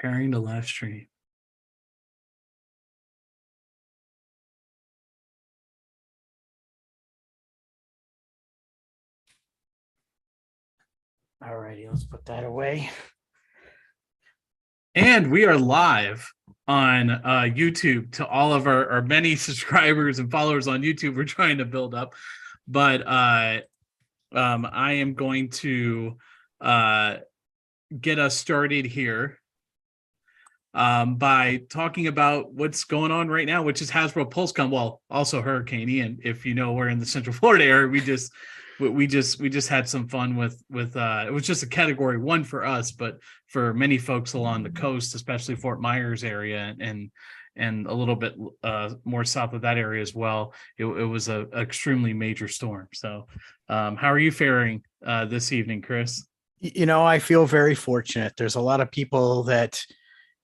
Preparing to live stream. All righty, let's put that away. And we are live on YouTube to all of our many subscribers and followers on YouTube. We're trying to build up, but I am going to get us started here by talking about what's going on right now, which is Hasbro Pulse Con. Well, also Hurricane Ian. If you know, we're in the Central Florida area. We just had some fun with it was just a category 1 for us, but for many folks along the coast, especially Fort Myers area and a little bit more south of that area as well, it was a extremely major storm. So how are you faring this evening, Chris? You know, I feel very fortunate. There's a lot of people that,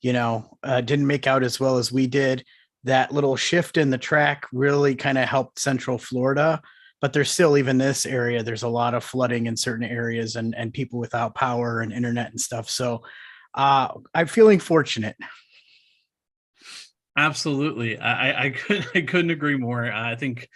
didn't make out as well as we did. That little shift in the track really kind of helped Central Florida, but there's still, even this area, there's a lot of flooding in certain areas and people without power and internet and stuff. So I'm feeling fortunate. Absolutely. I couldn't agree more. I think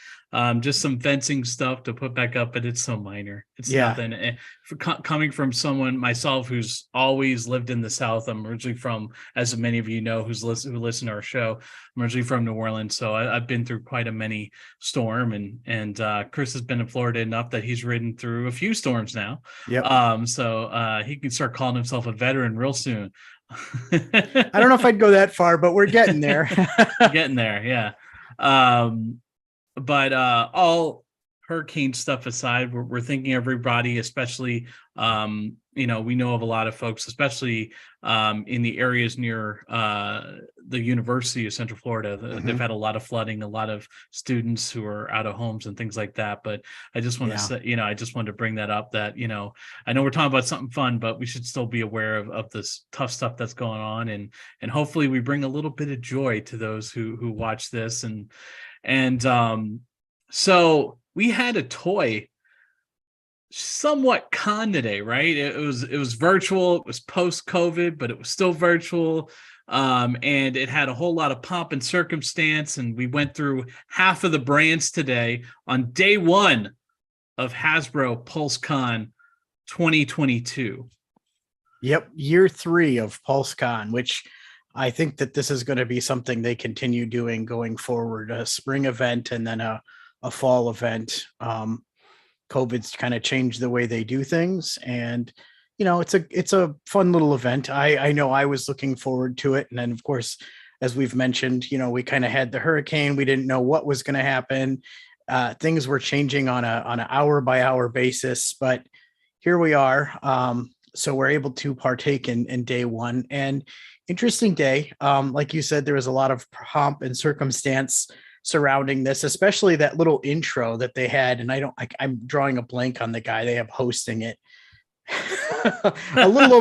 just some fencing stuff to put back up, but it's so minor. It's nothing. Coming from someone myself who's always lived in the South, I'm originally from, as many of you know, who listen to our show, I'm originally from New Orleans, so I've been through quite a many storm, and Chris has been in Florida enough that he's ridden through a few storms now. Yep. So he can start calling himself a veteran real soon. I don't know if I'd go that far, but we're getting there. Getting there, yeah. But all hurricane stuff aside, we're thinking everybody, especially we know of a lot of folks, especially in the areas near the University of Central Florida. They've had a lot of flooding, a lot of students who are out of homes and things like that. But I just want to say, I just wanted to bring that up, that, I know we're talking about something fun, but we should still be aware of this tough stuff that's going on. And hopefully we bring a little bit of joy to those who watch this. And so we had a toy somewhat con today, right? It was virtual. It was post-COVID, but it was still virtual. And it had a whole lot of pomp and circumstance. And we went through half of the brands today on day 1 of Hasbro Pulse Con 2022. Yep, year 3 of Pulse Con, which I think that this is going to be something they continue doing going forward. A spring event and then a fall event. COVID's kind of changed the way they do things, and it's a fun little event. I know I was looking forward to it, and then of course, as we've mentioned, we kind of had the hurricane. We didn't know what was going to happen. Things were changing on an hour by hour basis, but here we are. So we're able to partake in day 1, and interesting day. Like you said, there was a lot of pomp and circumstance surrounding this, especially that little intro that they had. And I'm drawing a blank on the guy they have hosting it. a little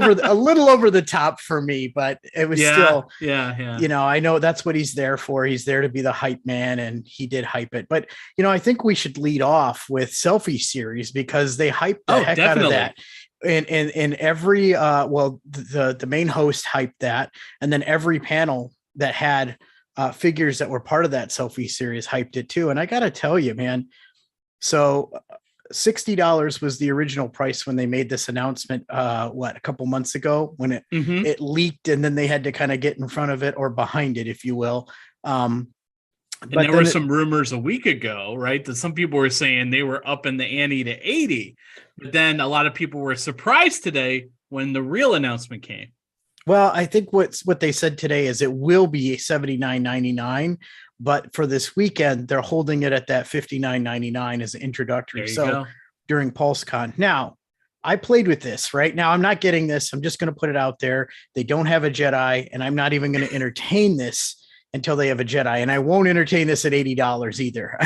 over the top for me, but it was still, I know that's what he's there for. He's there to be the hype man, and he did hype it. But, I think we should lead off with Selfie Series, because they hyped the heck out of that. And every, the main host hyped that. And then every panel that had figures that were part of that Selfie Series hyped it too. And I got to tell you, man, so $60 was the original price when they made this announcement, a couple months ago, when it leaked, and then they had to kind of get in front of it, or behind it, if you will. But there were some rumors a week ago, right, that some people were saying they were up in the ante to 80, but then a lot of people were surprised today when the real announcement came. Well, I think what they said today is it will be $79.99, but for this weekend, they're holding it at that $59.99 as an introductory. So during PulseCon. Now, I played with this right now. I'm not getting this. I'm just going to put it out there. They don't have a Jedi, and I'm not even going to entertain this until they have a Jedi, and I won't entertain this at $80 either.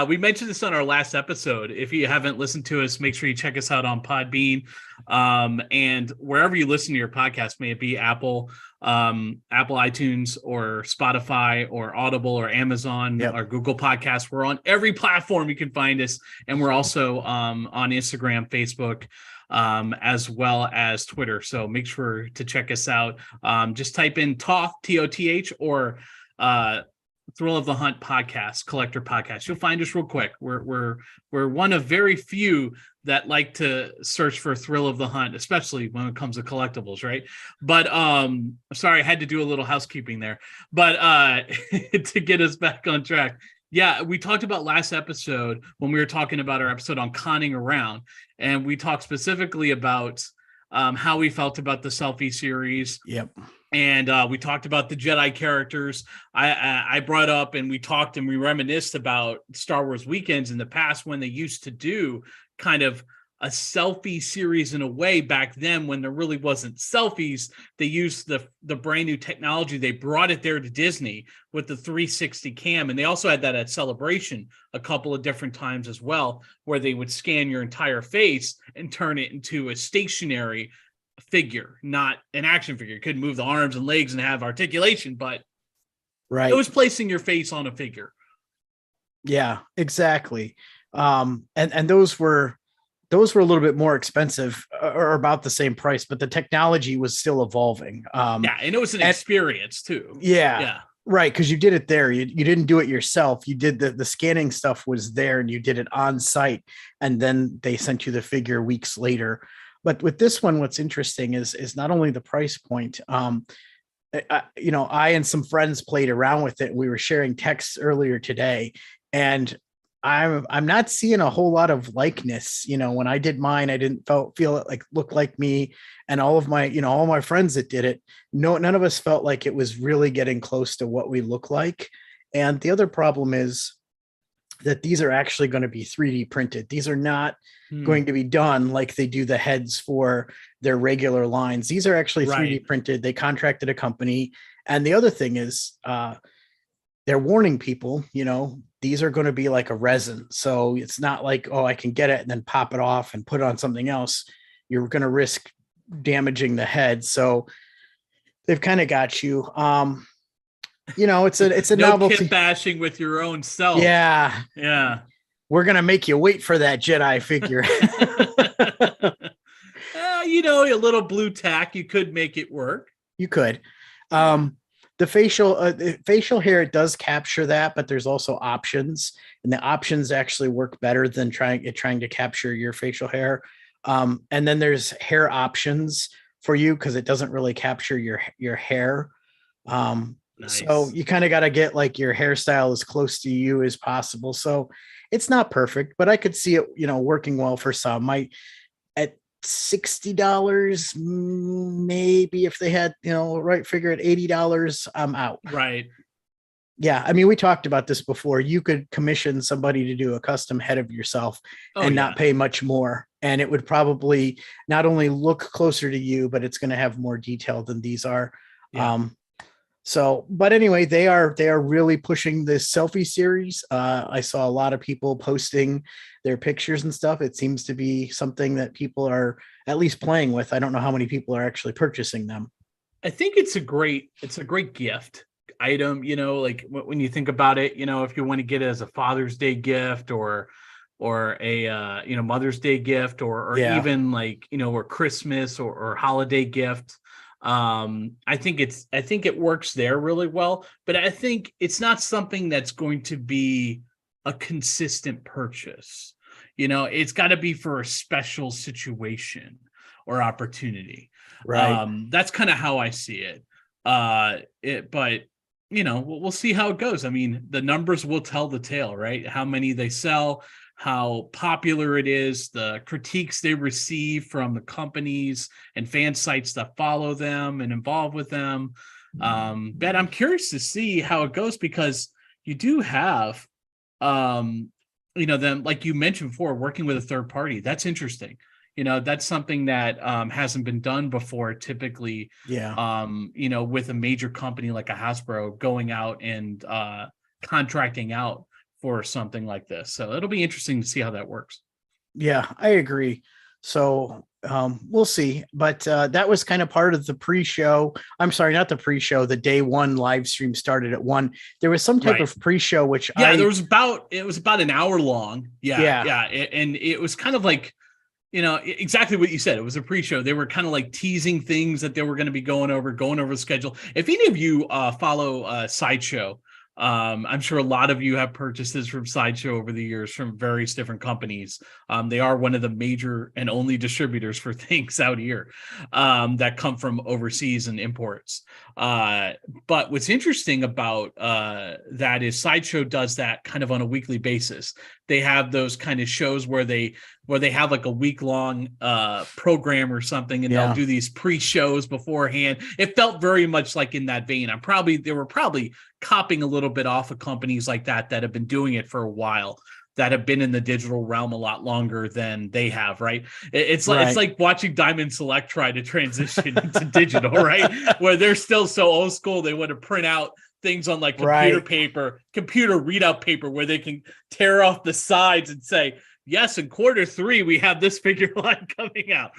We mentioned this on our last episode. If you haven't listened to us, make sure you check us out on Podbean, and wherever you listen to your podcast, may it be Apple, iTunes, or Spotify, or Audible, or Amazon, or Google Podcasts. We're on every platform you can find us, and we're also on Instagram, Facebook, as well as Twitter. So make sure to check us out. Just type in TOTH, TOTH, or Thrill of the Hunt podcast, collector podcast. You'll find us real quick. We're one of very few that like to search for Thrill of the Hunt, especially when it comes to collectibles, right? But sorry, I had to do a little housekeeping there. But to get us back on track. Yeah, we talked about last episode when we were talking about our episode on conning around, and we talked specifically about how we felt about the selfie series. Yep. And we talked about the Jedi characters. I brought up and we talked and we reminisced about Star Wars weekends in the past when they used to do kind of a selfie series in a way back then when there really wasn't selfies. They used the brand new technology. They brought it there to Disney with the 360 cam. And they also had that at Celebration a couple of different times as well, where they would scan your entire face and turn it into a stationary figure, not an action figure. You couldn't move the arms and legs and have articulation, but right, it was placing your face on a figure. Yeah, exactly. And those were a little bit more expensive, or about the same price, but the technology was still evolving. Yeah, and it was an experience too. Yeah. Right, because you did it there. You didn't do it yourself. You did the scanning stuff was there, and you did it on site, and then they sent you the figure weeks later. But with this one, what's interesting is not only the price point. I and some friends played around with it. We were sharing texts earlier today, and I'm not seeing a whole lot of likeness. When I did mine, I didn't feel it like looked like me, and all of my all my friends that did it, none of us felt like it was really getting close to what we look like. And the other problem is that these are actually going to be 3D printed. These are not going to be done like they do the heads for their regular lines. These are actually 3D printed. They contracted a company. And the other thing is, they're warning people, these are going to be like a resin. So it's not like, oh, I can get it and then pop it off and put it on something else. You're going to risk damaging the head. So they've kind of got you. It's a no novelty. Kid bashing with your own self. Yeah. We're going to make you wait for that Jedi figure. A little blue tack, you could make it work. You could. The facial hair, it does capture that, but there's also options, and the options actually work better than trying to capture your facial hair. And then there's hair options for you because it doesn't really capture your hair. Nice. So you kind of got to get like your hairstyle as close to you as possible. So it's not perfect, but I could see it, working well for some. At $60, maybe if they had, right figure at $80, I'm out. Right. Yeah. I mean, we talked about this before. You could commission somebody to do a custom head of yourself and not pay much more. And it would probably not only look closer to you, but it's going to have more detail than these are. Yeah. But anyway, they are really pushing this selfie series. I saw a lot of people posting their pictures and stuff. It seems to be something that people are at least playing with. I don't know how many people are actually purchasing them. I think it's a great gift item, like when you think about it, if you want to get it as a Father's Day gift or a Mother's Day gift or even like, or Christmas or holiday gift. I think it works there really well, but I think it's not something that's going to be a consistent purchase. It's got to be for a special situation or opportunity. Right. That's kind of how I see it. But we'll see how it goes. I mean, the numbers will tell the tale, right? How many they sell, how popular it is, the critiques they receive from the companies and fan sites that follow them and involved with them. But I'm curious to see how it goes because you do have, them, like you mentioned before, working with a third party. That's interesting. That's something that hasn't been done before typically. Yeah. With a major company like a Hasbro going out and contracting out for something like this. So it'll be interesting to see how that works. Yeah, I agree. So we'll see. But that was kind of part of the pre-show. I'm sorry, not the pre-show. The day one live stream started at 1. There was some type of pre-show, which it was about an hour long. Yeah. And it was kind of like exactly what you said. It was a pre-show. They were kind of like teasing things that they were going to be going over the schedule. If any of you follow Sideshow, I'm sure a lot of you have purchases from Sideshow over the years from various different companies. They are one of the major and only distributors for things out here that come from overseas and imports. But what's interesting about that is Sideshow does that kind of on a weekly basis. They have those kind of shows where they have like a week-long program or something, and they'll do these pre-shows beforehand. It felt very much like in that vein. They were probably copying a little bit off of companies like that have been doing it for a while, that have been in the digital realm a lot longer than they have, right? It's like watching Diamond Select try to transition into digital, right? Where they're still so old school, they want to print out things on like computer readout paper, where they can tear off the sides and say, yes, in Q3 we have this figure line coming out.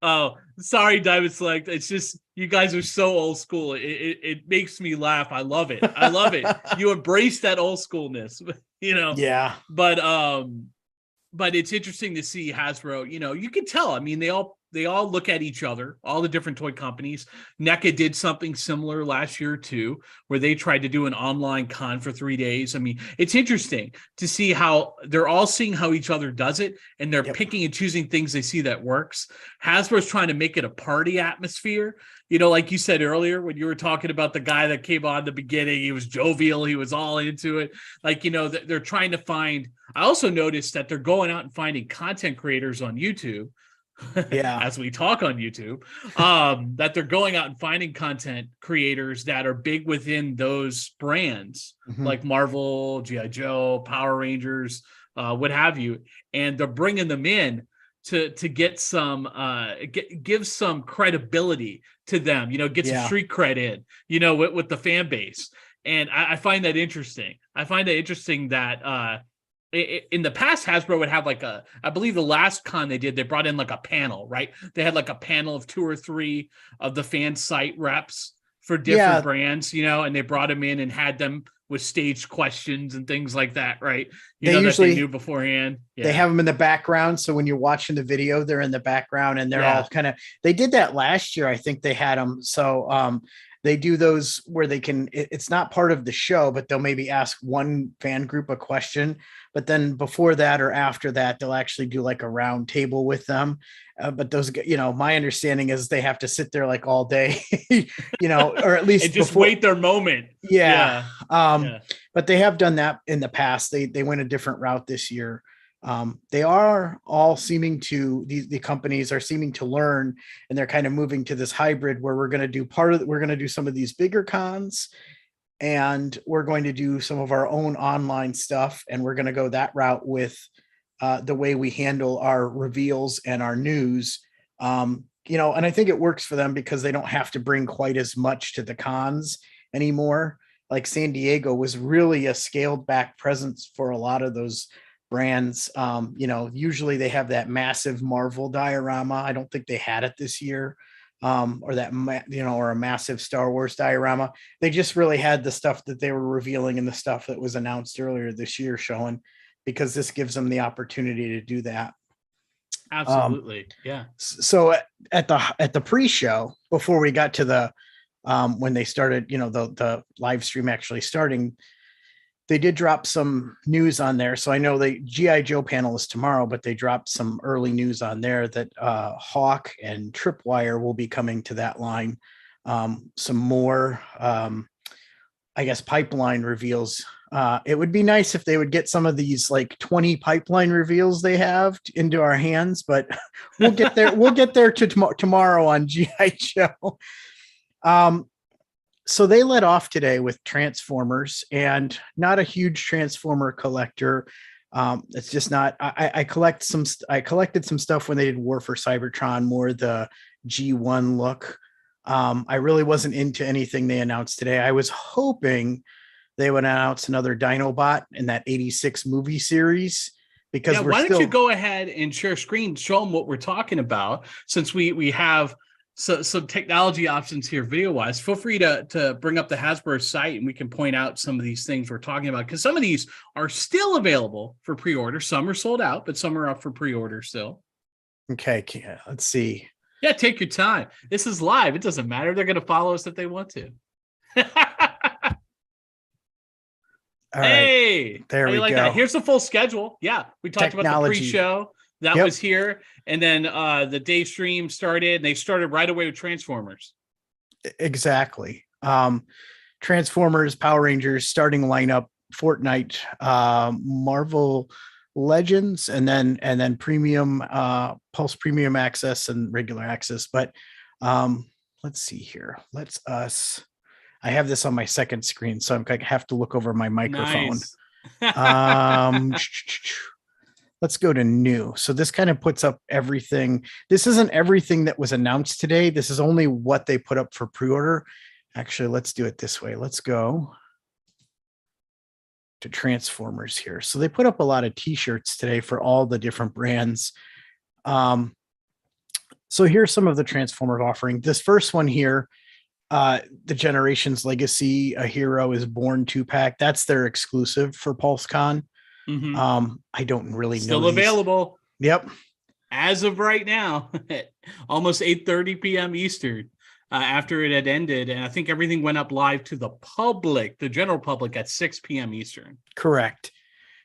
Oh, sorry, Diamond Select. It's just, you guys are so old school. It makes me laugh. I love it. You embrace that old schoolness, Yeah. But it's interesting to see Hasbro, you can tell. I mean, they all look at each other, all the different toy companies. NECA did something similar last year too, where they tried to do an online con for 3 days. I mean, it's interesting to see how they're all seeing how each other does it, and they're picking and choosing things they see that works. Hasbro's trying to make it a party atmosphere. Like you said earlier, when you were talking about the guy that came on the beginning, he was jovial, he was all into it. Like, they're trying to find, I also noticed that they're going out and finding content creators on YouTube. As we talk on YouTube, that they're going out and finding content creators that are big within those brands, like Marvel, G.I. Joe, Power Rangers, what have you, and they're bringing them in to get some give some credibility to them, get some street cred in, with the fan base. And I find that interesting. I find it interesting that in the past, Hasbro would have I believe the last con they did, they brought in like a panel, right? They had like a panel of 2 or 3 of the fan site reps for different brands, and they brought them in and had them with staged questions and things like that, right? They usually that they knew beforehand. They have them in the background. So when you're watching the video, they're in the background, and they're all they did that last year. I think they had them. So they do those where they can, it's not part of the show, but they'll maybe ask one fan group a question, but then before that or after that, they'll actually do like a round table with them. But those, my understanding is they have to sit there like all day, or at least and just wait their moment. But they have done that in the past. They went a different route this year. They are all seeming to, the companies are seeming to learn, and they're kind of moving to this hybrid where we're going to do we're going to do some of these bigger cons, and we're going to do some of our own online stuff. And we're going to go that route with the way we handle our reveals and our news. And I think it works for them because they don't have to bring quite as much to the cons anymore. Like San Diego was really a scaled back presence for a lot of those brands. Usually they have that massive Marvel diorama. I don't think they had it this year, or that, or a massive Star Wars diorama. They just really had the stuff that they were revealing and the stuff that was announced earlier this year showing, because this gives them the opportunity to do that. Absolutely. So at the pre-show, before we got to the, when they started, the live stream actually starting, they did drop some news on there. So I know the G.I. Joe panel is tomorrow, but they dropped some early news on there that Hawk and Tripwire will be coming to that line. Some more, I guess, pipeline reveals. It would be nice if they would get some of these like 20 pipeline reveals they have into our hands, but we'll get there. We'll get there to tomorrow on G.I. Joe. So they let off today with Transformers, and not a huge Transformer collector. It's just not, I collected some stuff when they did War for Cybertron, more the G1 look. I really wasn't into anything they announced today. I was hoping they would announce another Dinobot in that 86 movie series, because why don't you go ahead and share screen, show them what we're talking about, since we have So technology options here, video wise. Feel free to bring up the Hasbro site, and we can point out some of these things we're talking about, because some of these are still available for pre-order. Some are sold out, but some are up for pre-order still. Okay, let's see. Yeah, take your time. This is live. It doesn't matter. They're going to follow us if they want to. All Hey, right, there we like go. that? Here's the full schedule. Yeah, we talked about the pre-show. That was here. And then the day stream started, and they started right away with Transformers. Exactly. Transformers, Power Rangers, starting lineup, Fortnite, Marvel Legends, and then premium, Pulse Premium access and regular access. But let's see here. I have this on my second screen, so I have to look over my microphone. Nice. Let's go to new. So this kind of puts up everything. This isn't everything that was announced today. This is only what they put up for pre-order. Actually, let's do it this way. Let's go to Transformers here. So they put up a lot of t-shirts today for all the different brands. So here's some of the Transformers offering. This first one here, the Generations Legacy, A Hero is Born 2-pack. That's their exclusive for Pulse Con. Mm-hmm. I don't really know. Still available. Yep. As of right now, almost 8:30 p.m. Eastern, after it had ended. And I think everything went up live to the public, the general public, at 6 p.m. Eastern. Correct.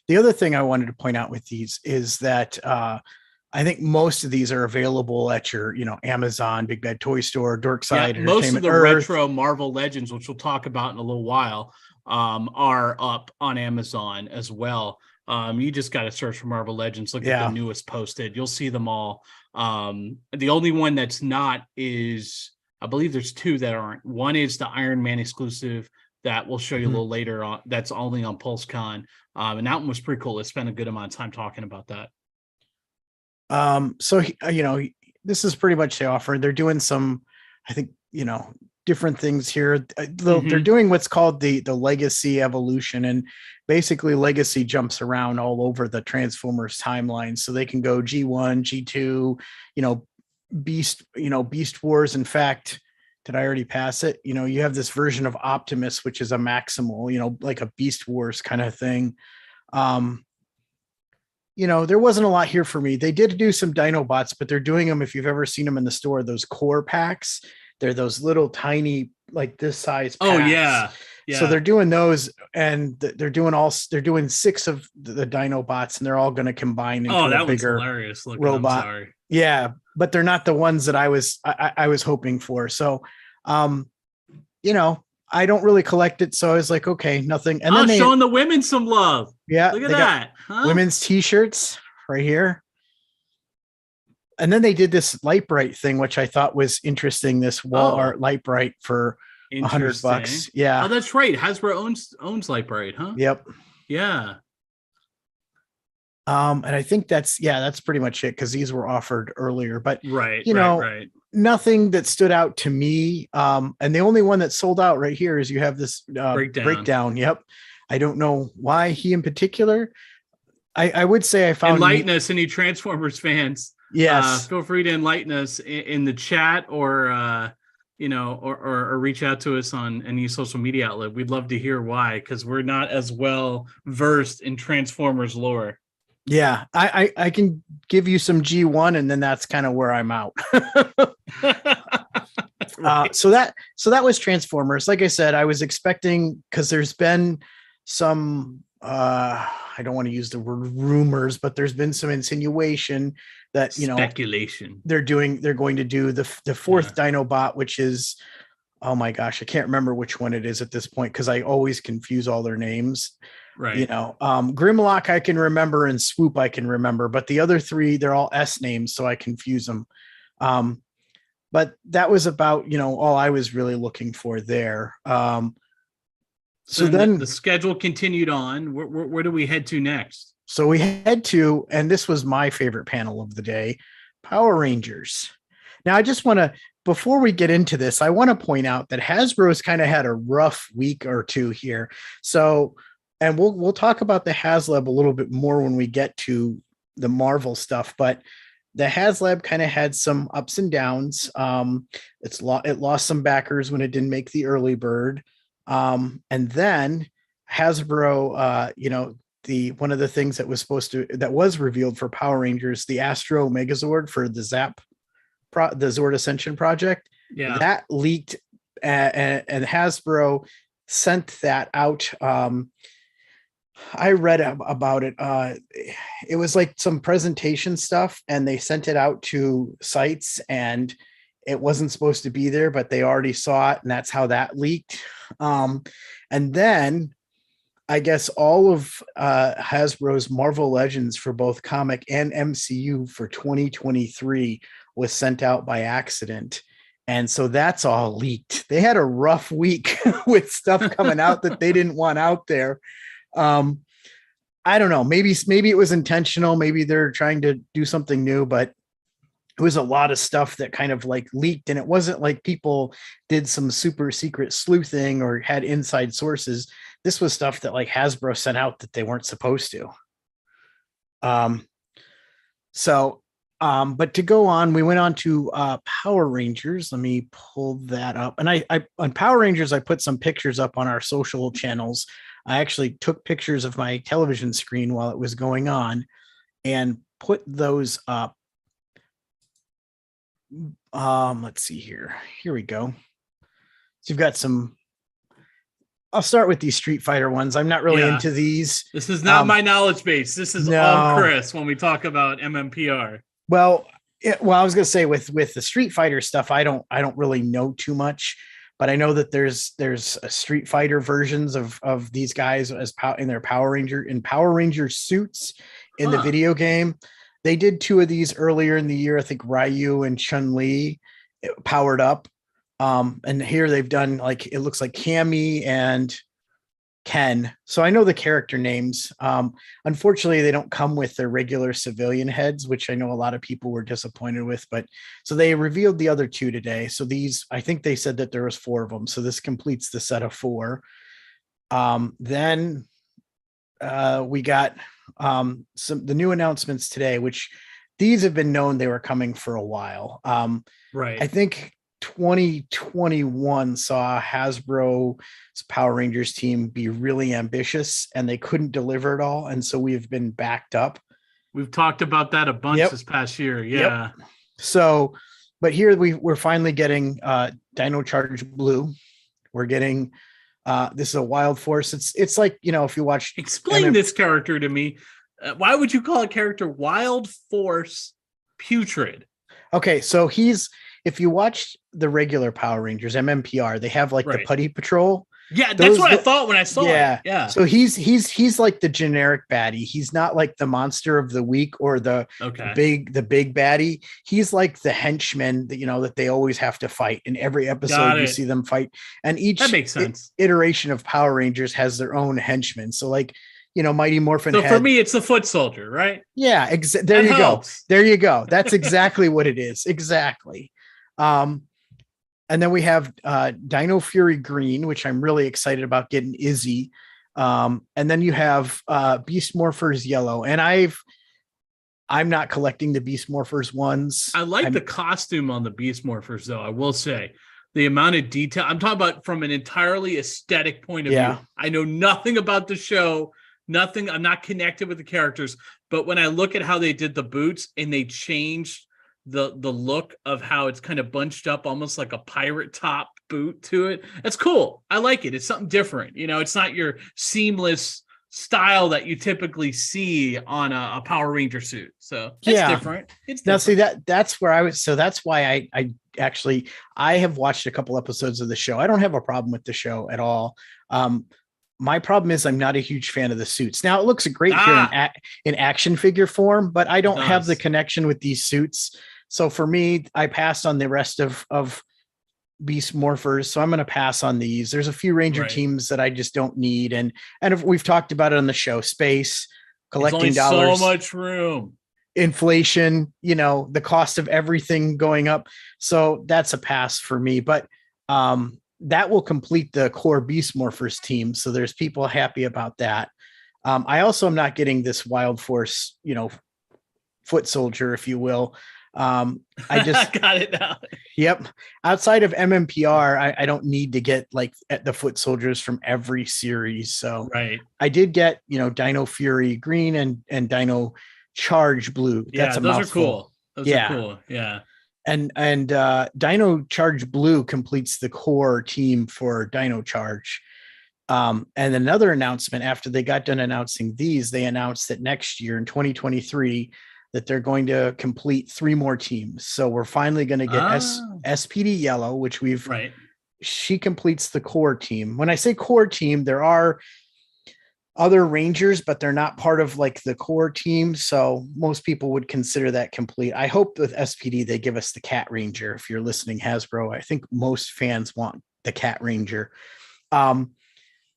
The other thing I wanted to point out with these is that I think most of these are available at your, Amazon, Big Bad Toy Store, Dorkside. Yeah, most of the retro Marvel Legends, which we'll talk about in a little while, are up on Amazon as well. You just got to search for Marvel Legends, look at the newest posted. You'll see them all. The only one that's not is, I believe there's two that aren't. One is the Iron Man exclusive that we'll show you a little later on. That's only on Pulse Con. And that one was pretty cool. I spent a good amount of time talking about that. So, this is pretty much the offer. They're doing some, I think, different things here. They're doing what's called the Legacy Evolution, and basically Legacy jumps around all over the Transformers timeline. So they can go G1, G2, Beast Wars. In fact, did I already pass it? You have this version of Optimus, which is a Maximal, like a Beast Wars kind of thing. There wasn't a lot here for me. They did do some Dinobots, but they're doing them, if you've ever seen them in the store, those core packs. They're those little tiny, like this size packs. Oh, yeah. So they're doing those, and they're doing 6 of the Dinobots, and they're all going to combine into a bigger hilarious looking robot. I'm sorry. Yeah, but they're not the ones that I was hoping for. So, I don't really collect it, so I was like, okay, nothing. And then showing the women some love. Yeah, look at that. Women's t-shirts right here. And then they did this Light Bright thing, which I thought was interesting. This wall art Light Bright for $100. Yeah. Oh, that's right. Hasbro owns Light Bright, huh? Yep. Yeah. And I think that's pretty much it, because these were offered earlier. But right. Nothing that stood out to me. And the only one that sold out right here is you have this breakdown. Yep. I don't know why he in particular. I would say I found enlighten us, any Transformers fans. Yes. Feel free to enlighten us in the chat, or reach out to us on any social media outlet. We'd love to hear why, because we're not as well versed in Transformers lore. Yeah, I can give you some G1, and then that's kind of where I'm out. Right. So that was Transformers. Like I said, I was expecting, because there's been some I don't want to use the word rumors, but there's been some insinuation that speculation they're going to do the fourth Dinobot, which is, oh my gosh, I can't remember which one it is at this point, because I always confuse all their names. Right. Grimlock I can remember, and Swoop I can remember, but the other 3, they're all S names, so I confuse them. But that was about, all I was really looking for there. So then the schedule continued on. Where do we head to next? So we head to, and this was my favorite panel of the day, Power Rangers. Now, I just want to, before we get into this, I want to point out that Hasbro's kind of had a rough week or two here. So, and we'll talk about the HasLab a little bit more when we get to the Marvel stuff, but the HasLab kind of had some ups and downs. It lost some backers when it didn't make the early bird. And then Hasbro, the one of the things that was revealed for Power Rangers, the Astro Megazord for the the Zord Ascension project, Yeah. that leaked, and Hasbro sent that out. I read about it. It was like some presentation stuff, and they sent it out to sites, and it wasn't supposed to be there, but they already saw it, and that's how that leaked. And then I guess all of Hasbro's Marvel Legends for both comic and MCU for 2023 was sent out by accident. And so that's all leaked. They had a rough week with stuff coming out that they didn't want out there. I don't know. Maybe it was intentional. Maybe they're trying to do something new, but it was a lot of stuff that kind of like leaked, and it wasn't like people did some super secret sleuthing or had inside sources. This was stuff that like Hasbro sent out that they weren't supposed to. But to go on, we went on to Power Rangers. Let me pull that up. And I on Power Rangers, I put some pictures up on our social channels. I actually took pictures of my television screen while it was going on and put those up. Let's see here. Here we go. So you've got some. I'll start with these Street Fighter ones. I'm not really into these. This is not my knowledge base. This is all Chris when we talk about MMPR. Well, I was going to say with the Street Fighter stuff, I don't really know too much, but I know that there's a Street Fighter versions of these guys in their Power Ranger suits in the video game. They did 2 of these earlier in the year. I think Ryu and Chun-Li powered up. And here they've done like, it looks like Cammy and Ken. So I know the character names. Unfortunately, they don't come with their regular civilian heads, which I know a lot of people were disappointed with. But so they revealed the other 2 today. So these, I think they said that there was 4 of them. So this completes the set of 4. Then we got the new announcements today, which these have been known they were coming for a while. Right. I think 2021 saw Hasbro's Power Rangers team be really ambitious, and they couldn't deliver it all. And so we've been backed up. We've talked about that a bunch this past year. Yeah. Yep. So, but here we're finally getting Dino Charge Blue. We're getting this is a Wild Force. It's like, if you watch. Explain this character to me. Why would you call a character Wild Force Putrid? Okay, so if you watch the regular Power Rangers, MMPR, they have like the Putty Patrol. Yeah, that's what I thought when I saw it. Yeah. So he's like the generic baddie. He's not like the monster of the week or the big baddie. He's like the henchman that that they always have to fight. In every episode you see them fight. And that makes sense. Iteration of Power Rangers has their own henchman. So like, Mighty Morphin. So for me, it's the foot soldier, right? Yeah, there you go. There you go. That's exactly what it is. Exactly. And then we have Dino Fury Green, which I'm really excited about getting Izzy. And then you have Beast Morphers Yellow. And I'm not collecting the Beast Morphers ones. I like the costume on the Beast Morphers, though. I will say the amount of detail. I'm talking about from an entirely aesthetic point of view. I know nothing about the show. Nothing. I'm not connected with the characters. But when I look at how they did the boots and they changed the look of how it's kind of bunched up, almost like a pirate top boot to it. That's cool. I like it. It's something different. It's not your seamless style that you typically see on a Power Ranger suit. So it's different. It's different. Now see that's where I was. So that's why I have watched a couple episodes of the show. I don't have a problem with the show at all. My problem is I'm not a huge fan of the suits. Now it looks great here in action figure form, but I don't have the connection with these suits. So for me, I passed on the rest of Beast Morphers. So I'm going to pass on these. There's a few Ranger teams that I just don't need. And if we've talked about it on the show, space, collecting dollars, so much room, inflation, the cost of everything going up. So that's a pass for me, but, that will complete the core Beast Morphers team. So there's people happy about that. I also am not getting this Wild Force, foot soldier, if you will. I just got it now. Yep. Outside of MMPR, I don't need to get like the foot soldiers from every series. So Right. I did get, Dino Fury green and Dino Charge blue. That's Yeah, a those mouthful. are cool. Those are cool. Yeah. And Dino Charge blue completes the core team for Dino Charge. And another announcement after they got done announcing these, they announced that next year in 2023 that they're going to complete 3 more teams. So we're finally going to get SPD Yellow, which she completes the core team. When I say core team, there are other Rangers, but they're not part of like the core team. So most people would consider that complete. I hope with SPD, they give us the Cat Ranger. If you're listening, Hasbro, I think most fans want the Cat Ranger.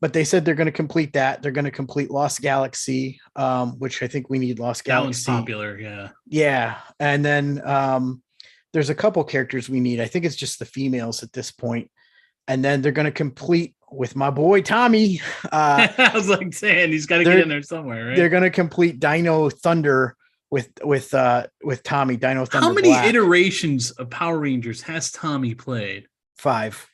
But they said they're going to complete that. They're going to complete Lost Galaxy, which I think we need Lost Galaxy. That one's popular. Yeah. Yeah. And then there's a couple characters we need. I think it's just the females at this point. And then they're going to complete with my boy, Tommy. I was like saying he's got to get in there somewhere, right? They're going to complete Dino Thunder with Tommy, Dino Thunder. How many iterations of Power Rangers has Tommy played? 5.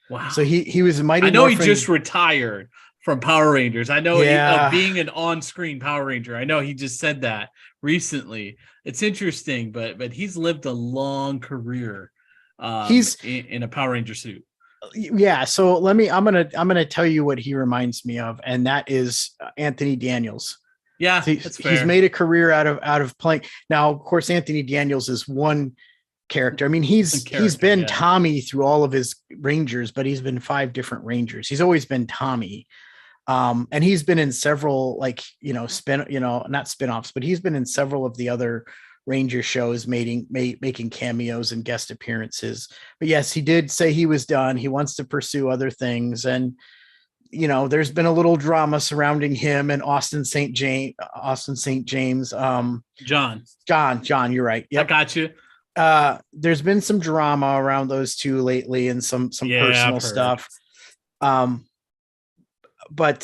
Wow. So he was a Mighty. I know Morphin. He just retired from Power Rangers. I know being an on-screen Power Ranger. I know he just said that recently. It's interesting, but he's lived a long career. He's in a Power Ranger suit. Yeah. So I'm gonna tell you what he reminds me of, and that is Anthony Daniels. Yeah, that's fair. He's made a career out of playing. Now, of course, Anthony Daniels is one character. I mean, he's been Tommy through all of his Rangers, but he's been 5 different Rangers. He's always been Tommy. And he's been in several not spin-offs, but he's been in several of the other Ranger shows making cameos and guest appearances. But yes, he did say he was done. He wants to pursue other things. And there's been a little drama surrounding him and Austin St. James. John, you're right. Yep. I got you. There's been some drama around those two lately and some personal stuff. But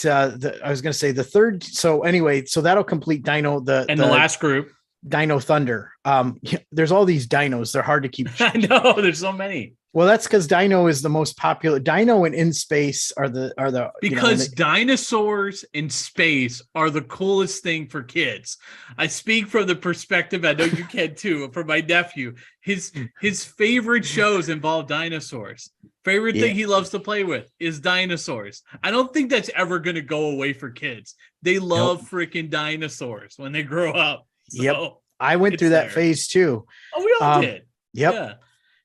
I was going to say the third. So anyway, so that'll complete Dino, the last group, Dino Thunder. There's all these dinos. They're hard to keep. I know there's so many. Well, that's because Dino is the most popular. Dino and In Space are the because dinosaurs in space are the coolest thing for kids. I speak from the perspective, I know you can too, from my nephew. His favorite shows involve dinosaurs. Favorite thing he loves to play with is dinosaurs. I don't think that's ever going to go away for kids. They love freaking dinosaurs when they grow up. So yep. I went through that phase too. Oh, we all did. Yep. Yeah.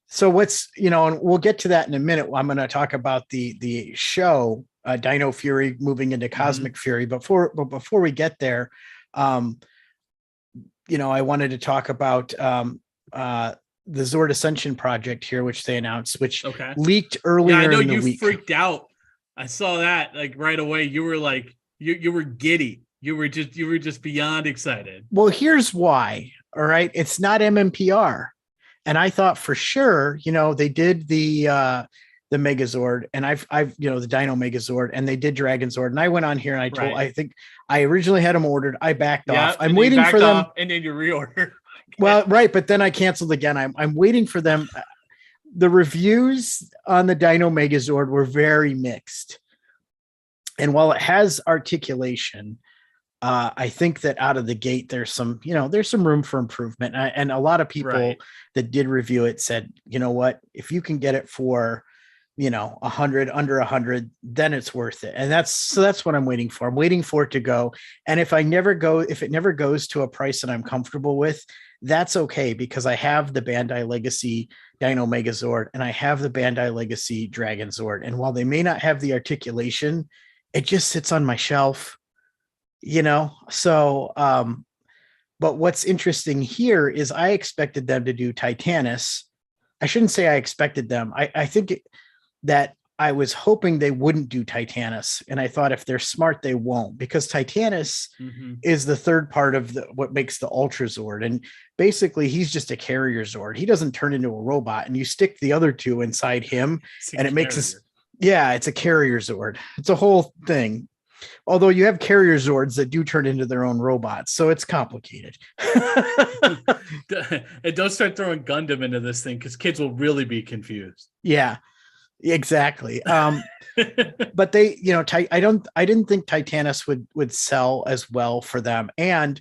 So what's, and we'll get to that in a minute. I'm going to talk about the show, Dino Fury moving into Cosmic Fury. But before we get there, I wanted to talk about the Zord Ascension project here, which they announced, which leaked earlier. Yeah, I know in the you week. Freaked out. I saw that like right away. You were like, you were giddy. You were just beyond excited. Well, here's why. All right. It's not MMPR. And I thought for sure, they did the Megazord and I've the Dino Megazord and they did Dragon Zord. And I went on here and I think I originally had them ordered. I backed off. I'm waiting for them. And then you reorder. Well, right. But then I canceled again. I'm waiting for them. The reviews on the Dino Megazord were very mixed. And while it has articulation, I think that out of the gate, there's some room for improvement. And a lot of people that did review it said, you know what, if you can get it for, 100, under 100, then it's worth it. And that's what I'm waiting for. I'm waiting for it to go. And if it never goes to a price that I'm comfortable with, that's okay, because I have the Bandai Legacy Dino Megazord and I have the Bandai Legacy Dragon Zord. And while they may not have the articulation, it just sits on my shelf. But what's interesting here is I expected them to do Titanus. I shouldn't say I expected them. I think that I was hoping they wouldn't do Titanus. And I thought if they're smart, they won't, because Titanus is the third part of what makes the Ultra Zord. And basically he's just a carrier Zord. He doesn't turn into a robot, and you stick the other two inside him and it makes us. Yeah, it's a carrier Zord. It's a whole thing. Although you have carrier Zords that do turn into their own robots, so it's complicated. And don't start throwing Gundam into this thing because kids will really be confused. Yeah, exactly. But they, I didn't think Titanus would sell as well for them. And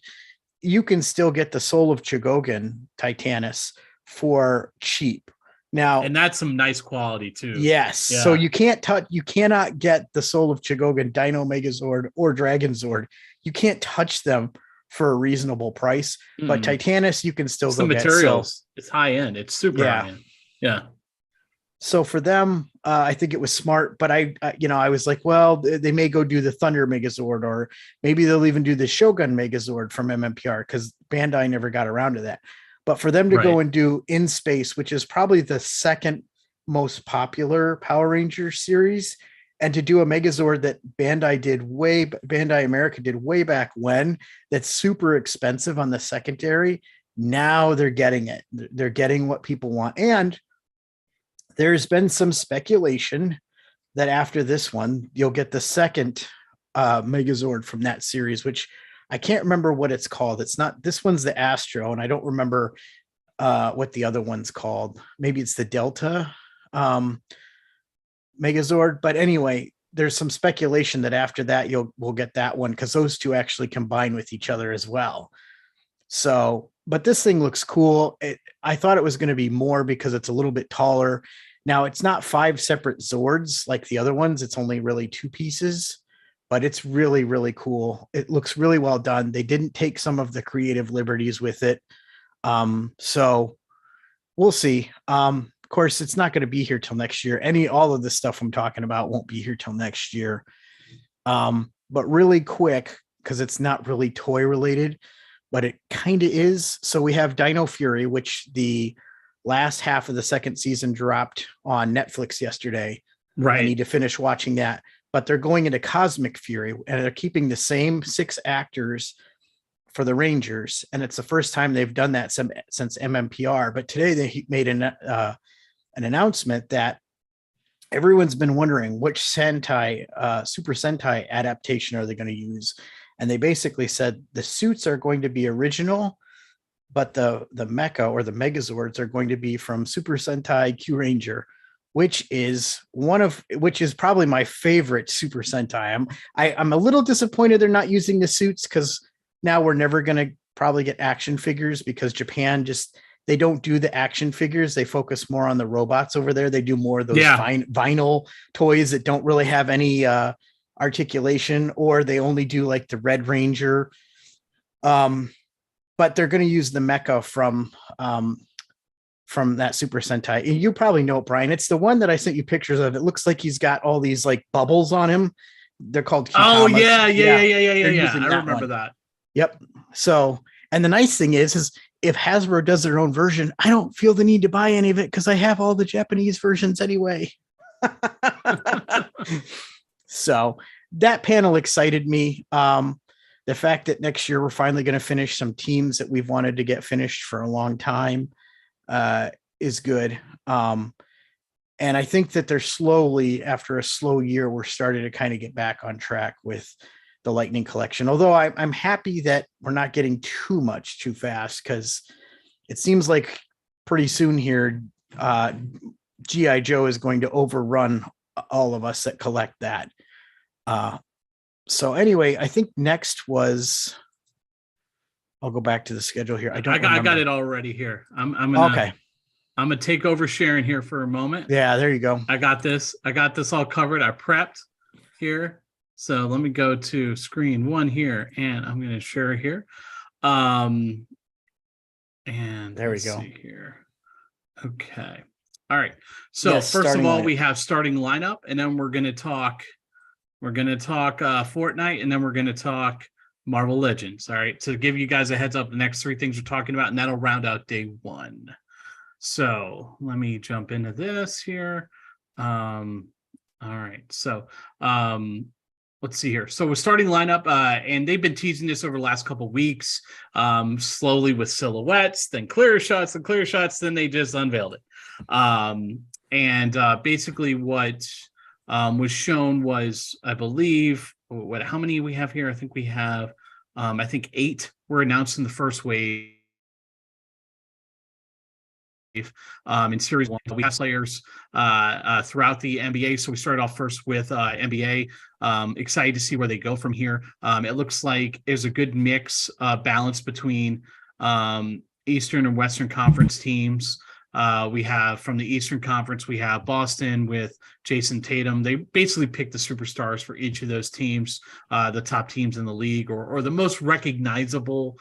you can still get the Soul of Chogogan Titanus for cheap. Now, and that's some nice quality too. Yes. Yeah. So you cannot get the Soul of Chogogan Dino Megazord or Dragon Zord. You can't touch them for a reasonable price. But Titanus, you can still it's go the get. materials. So, it's high end. It's super high end. Yeah. So for them, I think it was smart. But I was like, well, they may go do the Thunder Megazord, or maybe they'll even do the Shogun Megazord from MMPR, because Bandai never got around to that. But for them to go and do In Space, which is probably the second most popular Power Ranger series, and to do a Megazord that Bandai America did way back when, that's super expensive on the secondary. Now they're getting it. They're getting what people want. And there's been some speculation that after this one, you'll get the second Megazord from that series, which I can't remember what it's called. It's not, this one's the Astro, and I don't remember what the other one's called. Maybe it's the Delta Megazord. But anyway, there's some speculation that after that we'll get that one, because those two actually combine with each other as well. So, but this thing looks cool. I thought it was going to be more because it's a little bit taller. Now, it's not 5 separate Zords like the other ones. It's only really 2 pieces. But it's really, really cool. It looks really well done. They didn't take some of the creative liberties with it. So we'll see. Of course, it's not going to be here till next year. All of the stuff I'm talking about won't be here till next year. But really quick, because it's not really toy related, but it kind of is. So we have Dino Fury, which the last half of the second season dropped on Netflix yesterday. Right. I need to finish watching that. But they're going into Cosmic Fury, and they're keeping the same 6 actors for the Rangers. And it's the first time they've done that since MMPR. But today they made an announcement that everyone's been wondering which Sentai, Super Sentai adaptation are they going to use. And they basically said the suits are going to be original, but the mecha or the Megazords are going to be from Super Sentai Q Ranger, which is probably my favorite Super Sentai. I'm a little disappointed they're not using the suits, because now we're never going to probably get action figures, because Japan they don't do the action figures. They focus more on the robots over there. They do more of those vinyl toys that don't really have any articulation, or they only do like the Red Ranger. But they're going to use the mecha from that Super Sentai. And you probably know it, Brian. It's the one that I sent you pictures of. It looks like he's got all these like bubbles on him. They're called Kitamas. Oh, yeah. I remember that. Yep. So, and the nice thing is if Hasbro does their own version, I don't feel the need to buy any of it, because I have all the Japanese versions anyway. So that panel excited me. The fact that next year we're finally going to finish some teams that we've wanted to get finished for a long time is good. And I think that they're slowly, after a slow year, we're starting to kind of get back on track with the Lightning collection. Although I'm happy that we're not getting too much too fast, because it seems like pretty soon here, G.I. Joe is going to overrun all of us that collect that. So anyway, I think next was, I'll go back to the schedule here. I got it already here. I'm gonna take over sharing here for a moment. Yeah, there you go. I got this all covered. I prepped here. So let me go to screen 1 here, and I'm going to share here. And there we go. See here. Okay. All right. So first of all, we have starting lineup, and then we're going to talk Fortnite, and then we're going to talk Marvel Legends. All right. To give you guys a heads up, the next 3 things we're talking about, and that'll round out day 1. So let me jump into this here. All right. So let's see here. So we're starting lineup, and they've been teasing this over the last couple of weeks, slowly with silhouettes, then clear shots, then they just unveiled it. And basically what was shown was, I believe, how many we have here? I think we have, I think 8 were announced in the first wave. In Series 1, we have players throughout the NBA. So we started off first with NBA. Excited to see where they go from here. It looks like there's a good mix balance between Eastern and Western Conference teams. We have from the Eastern Conference, we have Boston with Jason Tatum. They basically pick the superstars for each of those teams, the top teams in the league, or the most recognizable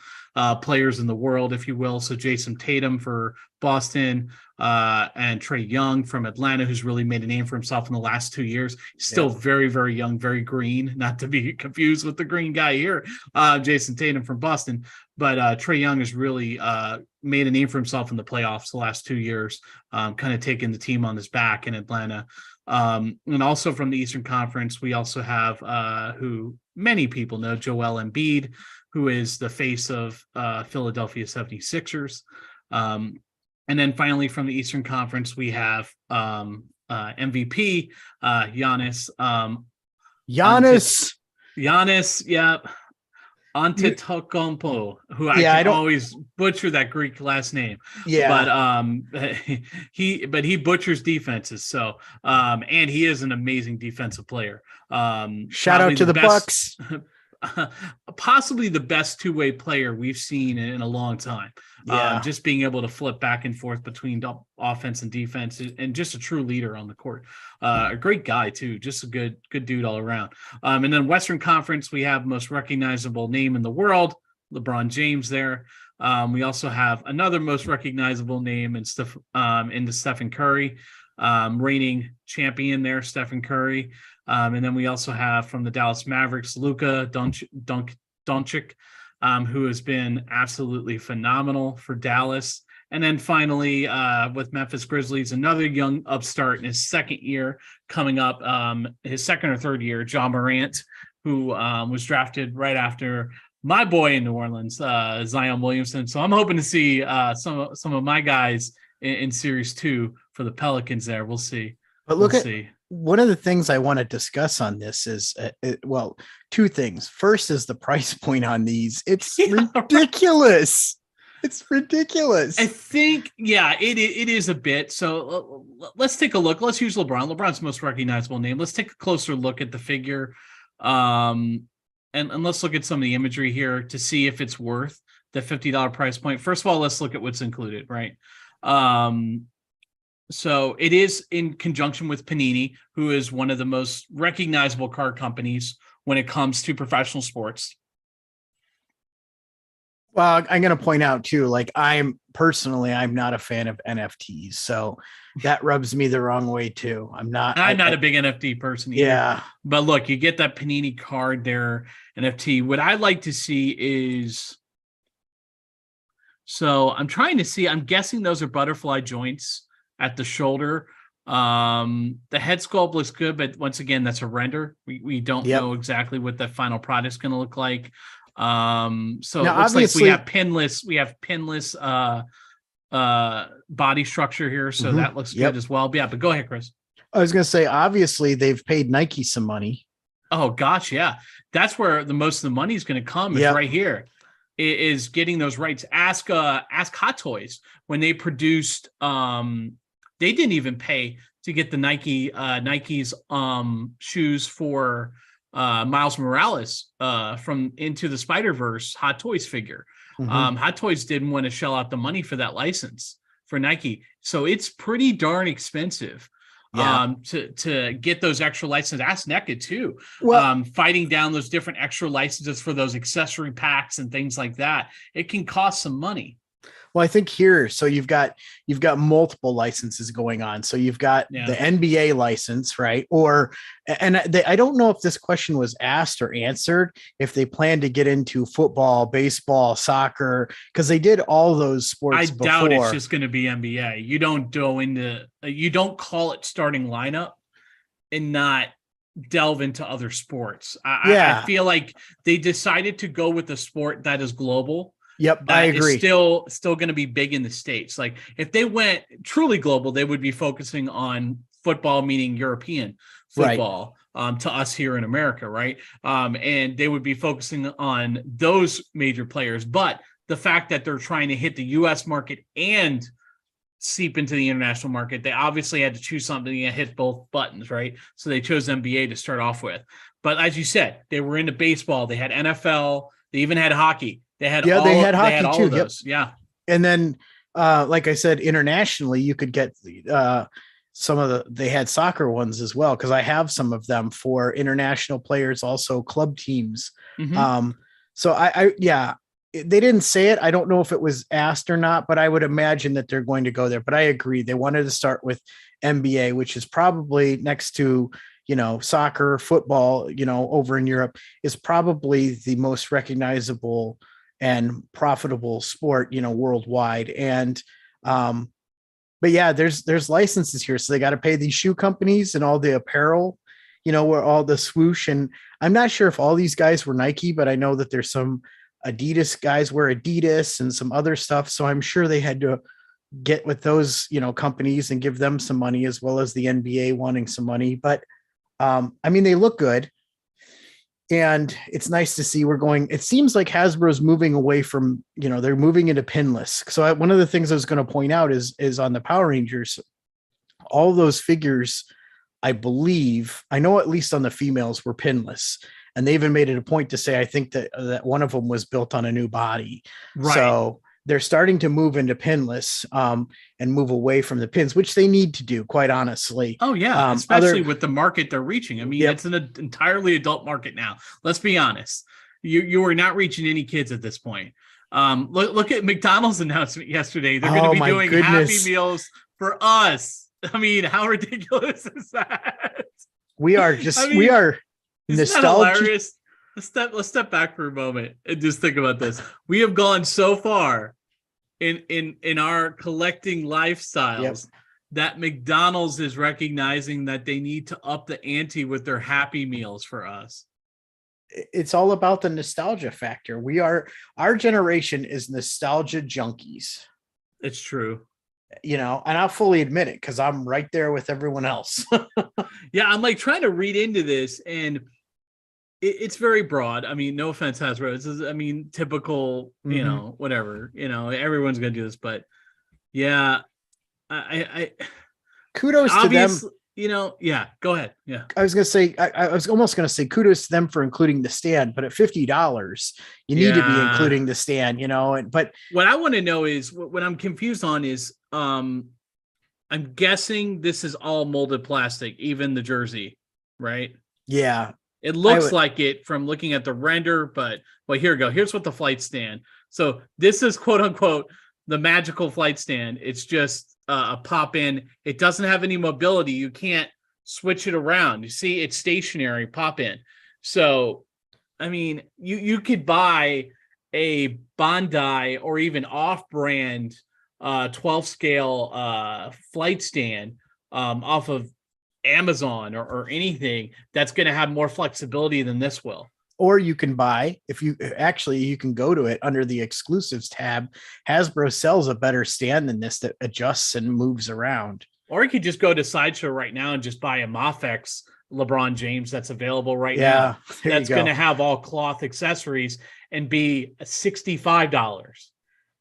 players in the world, if you will. So Jason Tatum for Boston, and Trae Young from Atlanta, who's really made a name for himself in the last 2 years. Still very, very young, very green, not to be confused with the green guy here, Jason Tatum from Boston. But Trae Young has really made a name for himself in the playoffs the last 2 years, kind of taking the team on his back in Atlanta. And also from the Eastern Conference, we also have who many people know, Joel Embiid, who is the face of Philadelphia 76ers. And then finally from the Eastern Conference, we have MVP, Giannis. Giannis, yeah. Antetokounmpo, who I can always butcher that Greek last name. Yeah. But he butchers defenses. So and he is an amazing defensive player. Shout out to the Bucks. Possibly the best two-way player we've seen in a long time. Just being able to flip back and forth between offense and defense, and just a true leader on the court. A great guy too, just a good dude all around. And then Western Conference, we have most recognizable name in the world, LeBron James there. We also have another most recognizable name in the Stephen Curry, reigning champion there, Stephen Curry. And then we also have from the Dallas Mavericks, Luka Doncic, who has been absolutely phenomenal for Dallas. And then finally, with Memphis Grizzlies, another young upstart in his second year coming up, his second or third year, John Morant, who was drafted right after my boy in New Orleans, Zion Williamson. So I'm hoping to see some of my guys in Series 2 for the Pelicans there. We'll see. But look one of the things I want to discuss on this is, two things. First is the price point on these. It's ridiculous. It's ridiculous. I think, it is a bit. So let's take a look. Let's use LeBron. LeBron's most recognizable name. Let's take a closer look at the figure. And let's look at some of the imagery here to see if it's worth the $50 price point. First of all, let's look at what's included, right? So it is in conjunction with Panini, who is one of the most recognizable card companies when it comes to professional sports. Well, I'm going to point out too, like I'm not a fan of NFTs, so that rubs me the wrong way too. I'm not a big NFT person either. Yeah. But look, you get that Panini card there, NFT. What I'd like to see is, so I'm trying to see, I'm guessing those are butterfly joints at the shoulder. The head sculpt looks good, but once again, that's a render. We don't know exactly what the final product is going to look like. So now, it looks like we have pinless body structure here. So that looks good as well. But go ahead, Chris. I was going to say, obviously they've paid Nike some money. Oh gosh. Yeah. That's where the most of the money is going to come, is right here. Is getting those rights. Ask Hot Toys when they produced, they didn't even pay to get the Nike's shoes for Miles Morales from Into the Spider-Verse Hot Toys figure. Hot Toys didn't want to shell out the money for that license for Nike, so it's pretty darn expensive to get those extra licenses. Ask NECA too. Fighting down those different extra licenses for those accessory packs and things like that, it can cost some money. Well, I think here, so you've got multiple licenses going on. So you've got the NBA license, right? I don't know if this question was asked or answered, if they plan to get into football, baseball, soccer, because they did all those sports before. I doubt it's just going to be NBA. You don't call it starting lineup and not delve into other sports. I feel like they decided to go with a sport that is global. Yep, I agree. Still going to be big in the States. Like if they went truly global, they would be focusing on football, meaning European Right. football, to us here in America, right? And they would be focusing on those major players. But the fact that they're trying to hit the U.S. market and seep into the international market, they obviously had to choose something that hit both buttons, right? So they chose NBA to start off with. But as you said, they were into baseball. They had NFL. They even had hockey. They had they had hockey all too. of those. Yeah. And then, like I said, internationally, you could get they had soccer ones as well, because I have some of them for international players, also club teams. Mm-hmm. So yeah, they didn't say it. I don't know if it was asked or not, but I would imagine that they're going to go there. But I agree. They wanted to start with NBA, which is probably next to, soccer, football, over in Europe, is probably the most recognizable and profitable sport, worldwide. And, but yeah, there's licenses here. So they got to pay these shoe companies and all the apparel, where all the swoosh. And I'm not sure if all these guys were Nike, but I know that there's some Adidas guys wear Adidas and some other stuff. So I'm sure they had to get with those, companies and give them some money, as well as the NBA wanting some money. But they look good. And it's nice to see it seems like Hasbro's moving away from, they're moving into pinless. So one of the things I was going to point out is on the Power Rangers, all those figures, I believe, I know at least on the females, were pinless. And they even made it a point to say, I think that one of them was built on a new body. Right. So they're starting to move into pinless, and move away from the pins, which they need to do, quite honestly. Oh yeah, especially with the market they're reaching. I mean, Yep. It's an entirely adult market now. Let's be honest. You are not reaching any kids at this point. Look at McDonald's announcement yesterday. They're going to be doing Happy Meals for us. I mean, how ridiculous is that? We are nostalgic. Let's step back for a moment and just think about this. We have gone so far in our collecting lifestyles, Yep, that McDonald's is recognizing that they need to up the ante with their Happy Meals for us. It's all about the nostalgia factor. Our generation is nostalgia junkies. It's true. And I'll fully admit it, because I'm right there with everyone else. Yeah, I'm like trying to read into this, and it's very broad. I mean, no offense, Hasbro. Typical, whatever, everyone's going to do this, but yeah, I kudos to them. Yeah, go ahead. Yeah. I was going to say, I was almost going to say kudos to them for including the stand, but at $50, you need to be including the stand, but what I want to know is what I'm confused on is, I'm guessing this is all molded plastic, even the jersey, right? Yeah. It looks like it from looking at the render, but here we go. Here's what the flight stand. So this is quote unquote the magical flight stand. It's just a pop in. It doesn't have any mobility. You can't switch it around. You see, it's stationary pop in. So, you could buy a Bondi or even off-brand 12 scale flight stand off of Amazon or anything that's going to have more flexibility than this will. Or you can buy, you can go to it under the exclusives tab. Hasbro sells a better stand than this that adjusts and moves around. Or you could just go to Sideshow right now and just buy a Mafex LeBron James that's available right now. That's going to have all cloth accessories and be $65.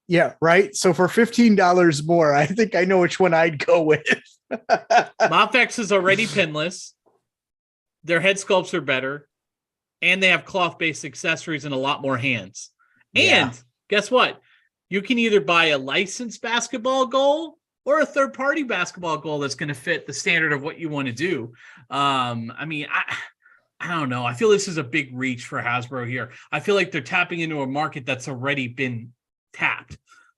Yeah, right. So for $15 more, I think I know which one I'd go with. Mafex is already pinless. Their head sculpts are better. And they have cloth-based accessories and a lot more hands. And guess what? You can either buy a licensed basketball goal or a third-party basketball goal that's going to fit the standard of what you want to do. I don't know. I feel this is a big reach for Hasbro here. I feel like they're tapping into a market that's already been tapped.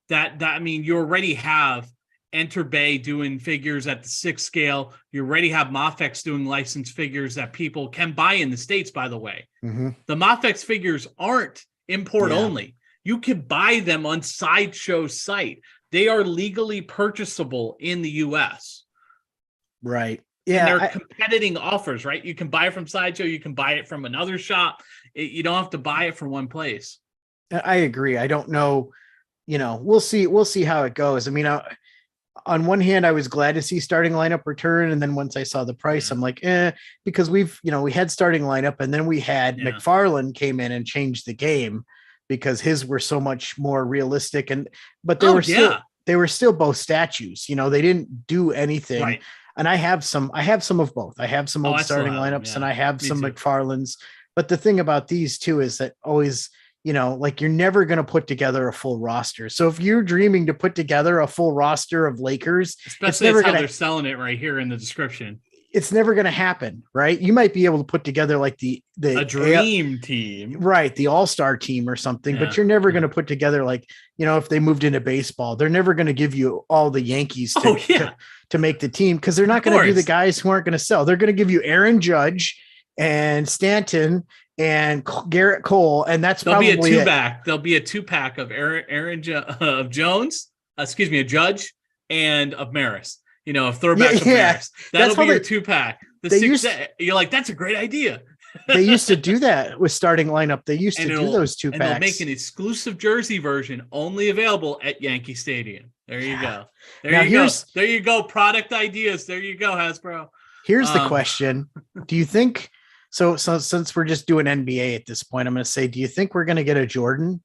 You already have Enter Bay doing figures at the 6 scale. You already have Mafex doing licensed figures that people can buy in the States, by the way. Mm-hmm. The Mafex figures aren't import only. You can buy them on Sideshow's site. They are legally purchasable in the US. Right. Yeah. And they're competing offers, right? You can buy it from Sideshow. You can buy it from another shop. You don't have to buy it from one place. I agree. I don't know. We'll see how it goes. on one hand, I was glad to see starting lineup return. And then once I saw the price, Yeah. I'm like, because we had starting lineup and then we had Yeah. McFarlane came in and changed the game because his were so much more realistic. But Oh yeah. they were still both statues. They didn't do anything. Right. And I have some of both. I have some Oh, old I still starting have them. lineups and Yeah. I have Me some too. McFarlanes. But the thing about these two is that always, like you're never going to put together a full roster. So if you're dreaming to put together a full roster of Lakers, Especially it's how they're selling it right here in the description. it's never going to happen, right? You might be able to put together like A dream team, right, the all-star team or something, yeah. but you're never going to put together like, if they moved into baseball, they're never going to give you all the Yankees to make the team because they're not going to do the guys who aren't going to sell. They're going to give you Aaron Judge and Stanton and Garrett Cole, and there'll be a two-pack. There'll be a two-pack of of Jones, of Judge, and of Maris. A throwback of Maris. That'll be your two-pack. You're like, that's a great idea. They used to do that with starting lineup. They used to do those two packs. And they'll make an exclusive jersey version only available at Yankee Stadium. There you go. There you go. Product ideas. There you go, Hasbro. Here's the question. Do you think so since we're just doing NBA at this point, I'm going to say, do you think we're going to get a Jordan?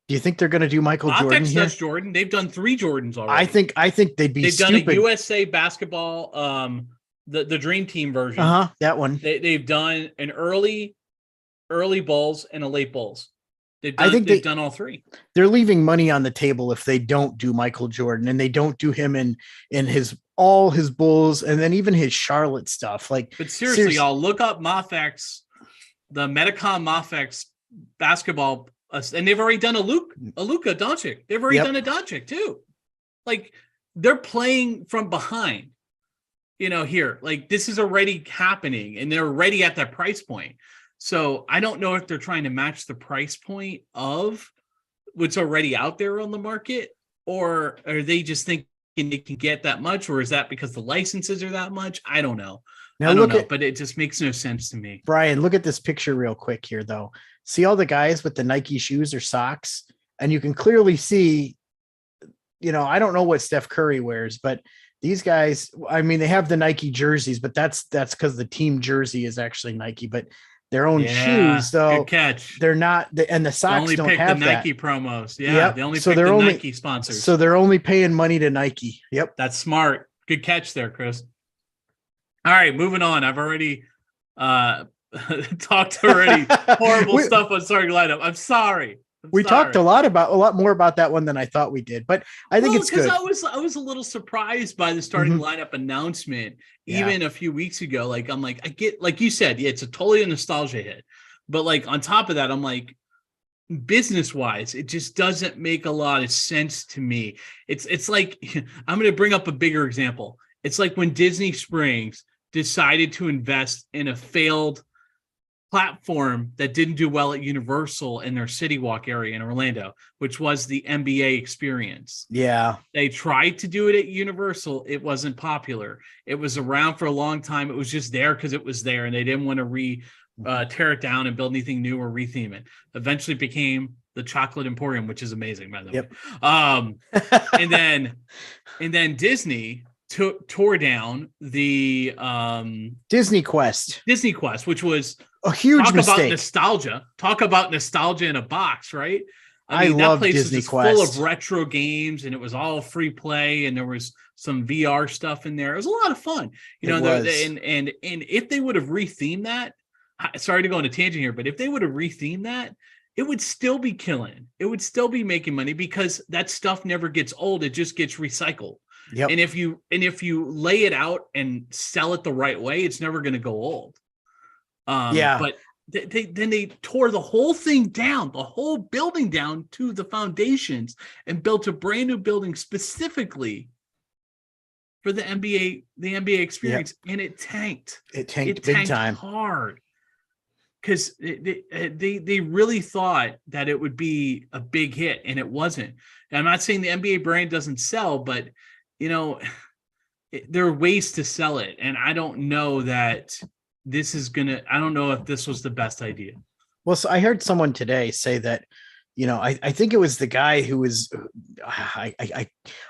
Do you think they're going to do Michael Jordan here? Jordan. They've done 3 Jordans already. I think they'd be stupid. Done a USA basketball the Dream Team version. That one. They've done an early Bulls and a late Bulls. They've done all 3. They're leaving money on the table if they don't do Michael Jordan and they don't do him in all his Bulls and then even his Charlotte stuff. But seriously, y'all look up Mafex, the Metacom Mafex basketball, and they've already done a Luka Doncic. They've already done a Doncic too. They're playing from behind. Here, this is already happening and they're already at that price point. So I don't know if they're trying to match the price point of what's already out there on the market, or are they just thinking they can get that much, or is that because the licenses are that much? I don't know. But it just makes no sense to me. Brian, look at this picture real quick here, though. See all the guys with the Nike shoes or socks, and you can clearly see, I don't know what Steph Curry wears, but these guys, I mean, they have the Nike jerseys, but that's because the team jersey is actually Nike, but their own shoes, though. Good catch. They're not, and the socks only don't pick have the Nike promos. Yeah, yep. They only pick the Nike sponsors. So they're only paying money to Nike. Yep, that's smart. Good catch there, Chris. All right, moving on. I've already talked horrible stuff on starting lineup. I'm sorry. We talked a lot more about that one than I thought we did, but I think it's good. I was a little surprised by the starting lineup announcement even a few weeks ago. I get, like you said, it's a totally nostalgia hit, but on top of that, I'm like, business wise, it just doesn't make a lot of sense to me. It's like, I'm going to bring up a bigger example. It's like when Disney Springs decided to invest in a failed platform that didn't do well at Universal in their City Walk area in Orlando, which was the NBA experience. Yeah. They tried to do it at Universal. It wasn't popular. It was around for a long time. It was just there because it was there and they didn't want to tear it down and build anything new or retheme it. Eventually it became the Chocolate Emporium, which is amazing, by the way. And then Disney tore down the Disney Quest, which was a huge mistake. Talk about nostalgia in a box, right? I mean, love that place Disney was Quest. Full of retro games, and it was all free play, and there was some VR stuff in there. It was a lot of fun, and if they would have rethemed that, sorry to go on a tangent here, but if they would have rethemed that, it would still be killing. It would still be making money because that stuff never gets old. It just gets recycled. Yep. And if you lay it out and sell it the right way, it's never going to go old. But they tore the whole thing down, the whole building down to the foundations, and built a brand new building specifically for the NBA experience. Yep. And it tanked. It tanked big time, hard, because they really thought that it would be a big hit, and it wasn't. And I'm not saying the NBA brand doesn't sell, but there are ways to sell it, and I don't know that I don't know if this was the best idea. Well, so I heard someone today say that I think it was the guy who was, I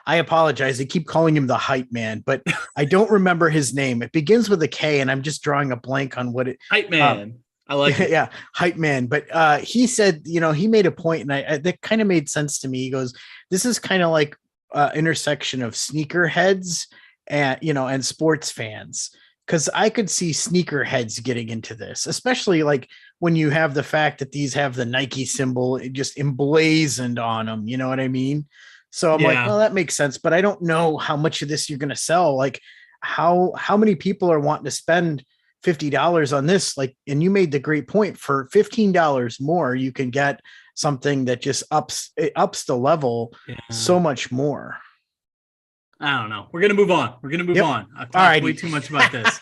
apologize. I keep calling him the hype man, but I don't remember his name. It begins with a K, and I'm just drawing a blank on what it. Hype man. I like it. Yeah, hype man. But he said, he made a point, and that kind of made sense to me. He goes, "This is kind of like intersection of sneakerheads and sports fans." Because I could see sneakerheads getting into this, especially like when you have the fact that these have the Nike symbol just emblazoned on them. You know what I mean? So I'm like, well, that makes sense, but I don't know how much of this you're going to sell. Like, how many people are wanting to spend $50 on this? Like, and you made the great point, for $15 more, you can get something that just ups the level so much more. I don't know. We're going to move on. I've talked way too much about this.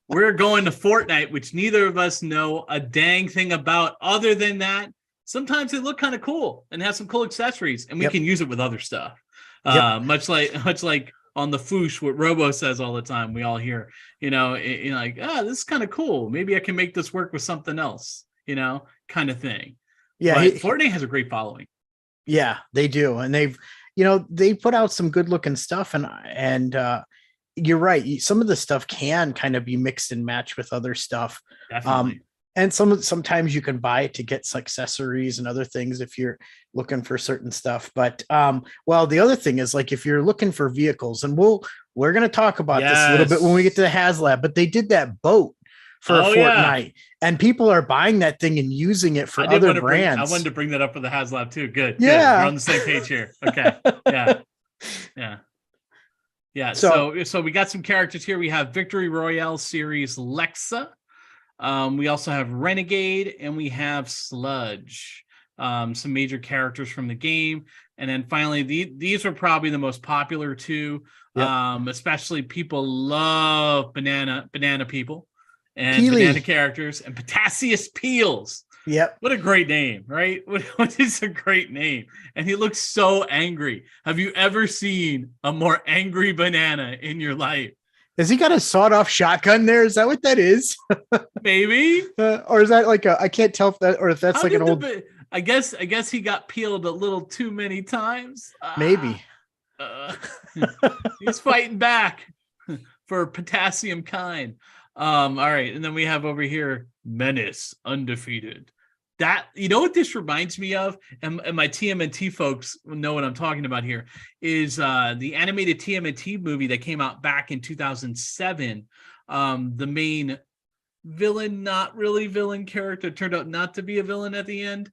We're going to Fortnite, which neither of us know a dang thing about, other than that sometimes they look kind of cool and have some cool accessories, and we can use it with other stuff. Much like on the Foosh, what Robo says all the time, we all hear, like, this is kind of cool. Maybe I can make this work with something else, kind of thing. Yeah. But Fortnite has a great following. Yeah, they do. And they put out some good looking stuff, and you're right. Some of the stuff can kind of be mixed and matched with other stuff. Definitely. And sometimes you can buy it to get accessories and other things if you're looking for certain stuff. But the other thing is, like, if you're looking for vehicles, and we're going to talk about this a little bit when we get to the HasLab, but they did that boat for Fortnite, and people are buying that thing and using it for other brands. I wanted to bring that up for the HasLab too. Good. Yeah. We're on the same page here. Okay. Yeah. So we got some characters here. We have Victory Royale series Lexa. We also have Renegade, and we have Sludge, some major characters from the game. And then finally, these are probably the most popular two. Especially people love banana people and Peely. Banana characters, and Potassius Peels. Yep. What a great name, right? What is a great name? And he looks so angry. Have you ever seen a more angry banana in your life? Has he got a sawed-off shotgun there? Is that what that is? Maybe. Or is that like I can't tell if that's like an old. I guess he got peeled a little too many times. Maybe. He's fighting back for potassium kind. All right, and then we have over here Menace Undefeated. That, what this reminds me of, and my TMNT folks know what I'm talking about here, is the animated TMNT movie that came out back in 2007. The main villain, not really villain character, turned out not to be a villain at the end.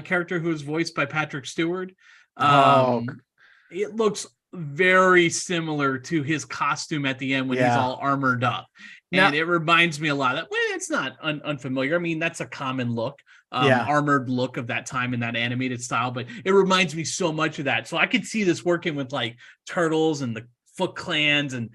Character who was voiced by Patrick Stewart. It looks very similar to his costume at the end when he's all armored up. And it reminds me a lot of, it's not unfamiliar. I mean, that's a common look, armored look of that time in that animated style, but it reminds me so much of that. So I could see this working with like Turtles and the Foot Clans and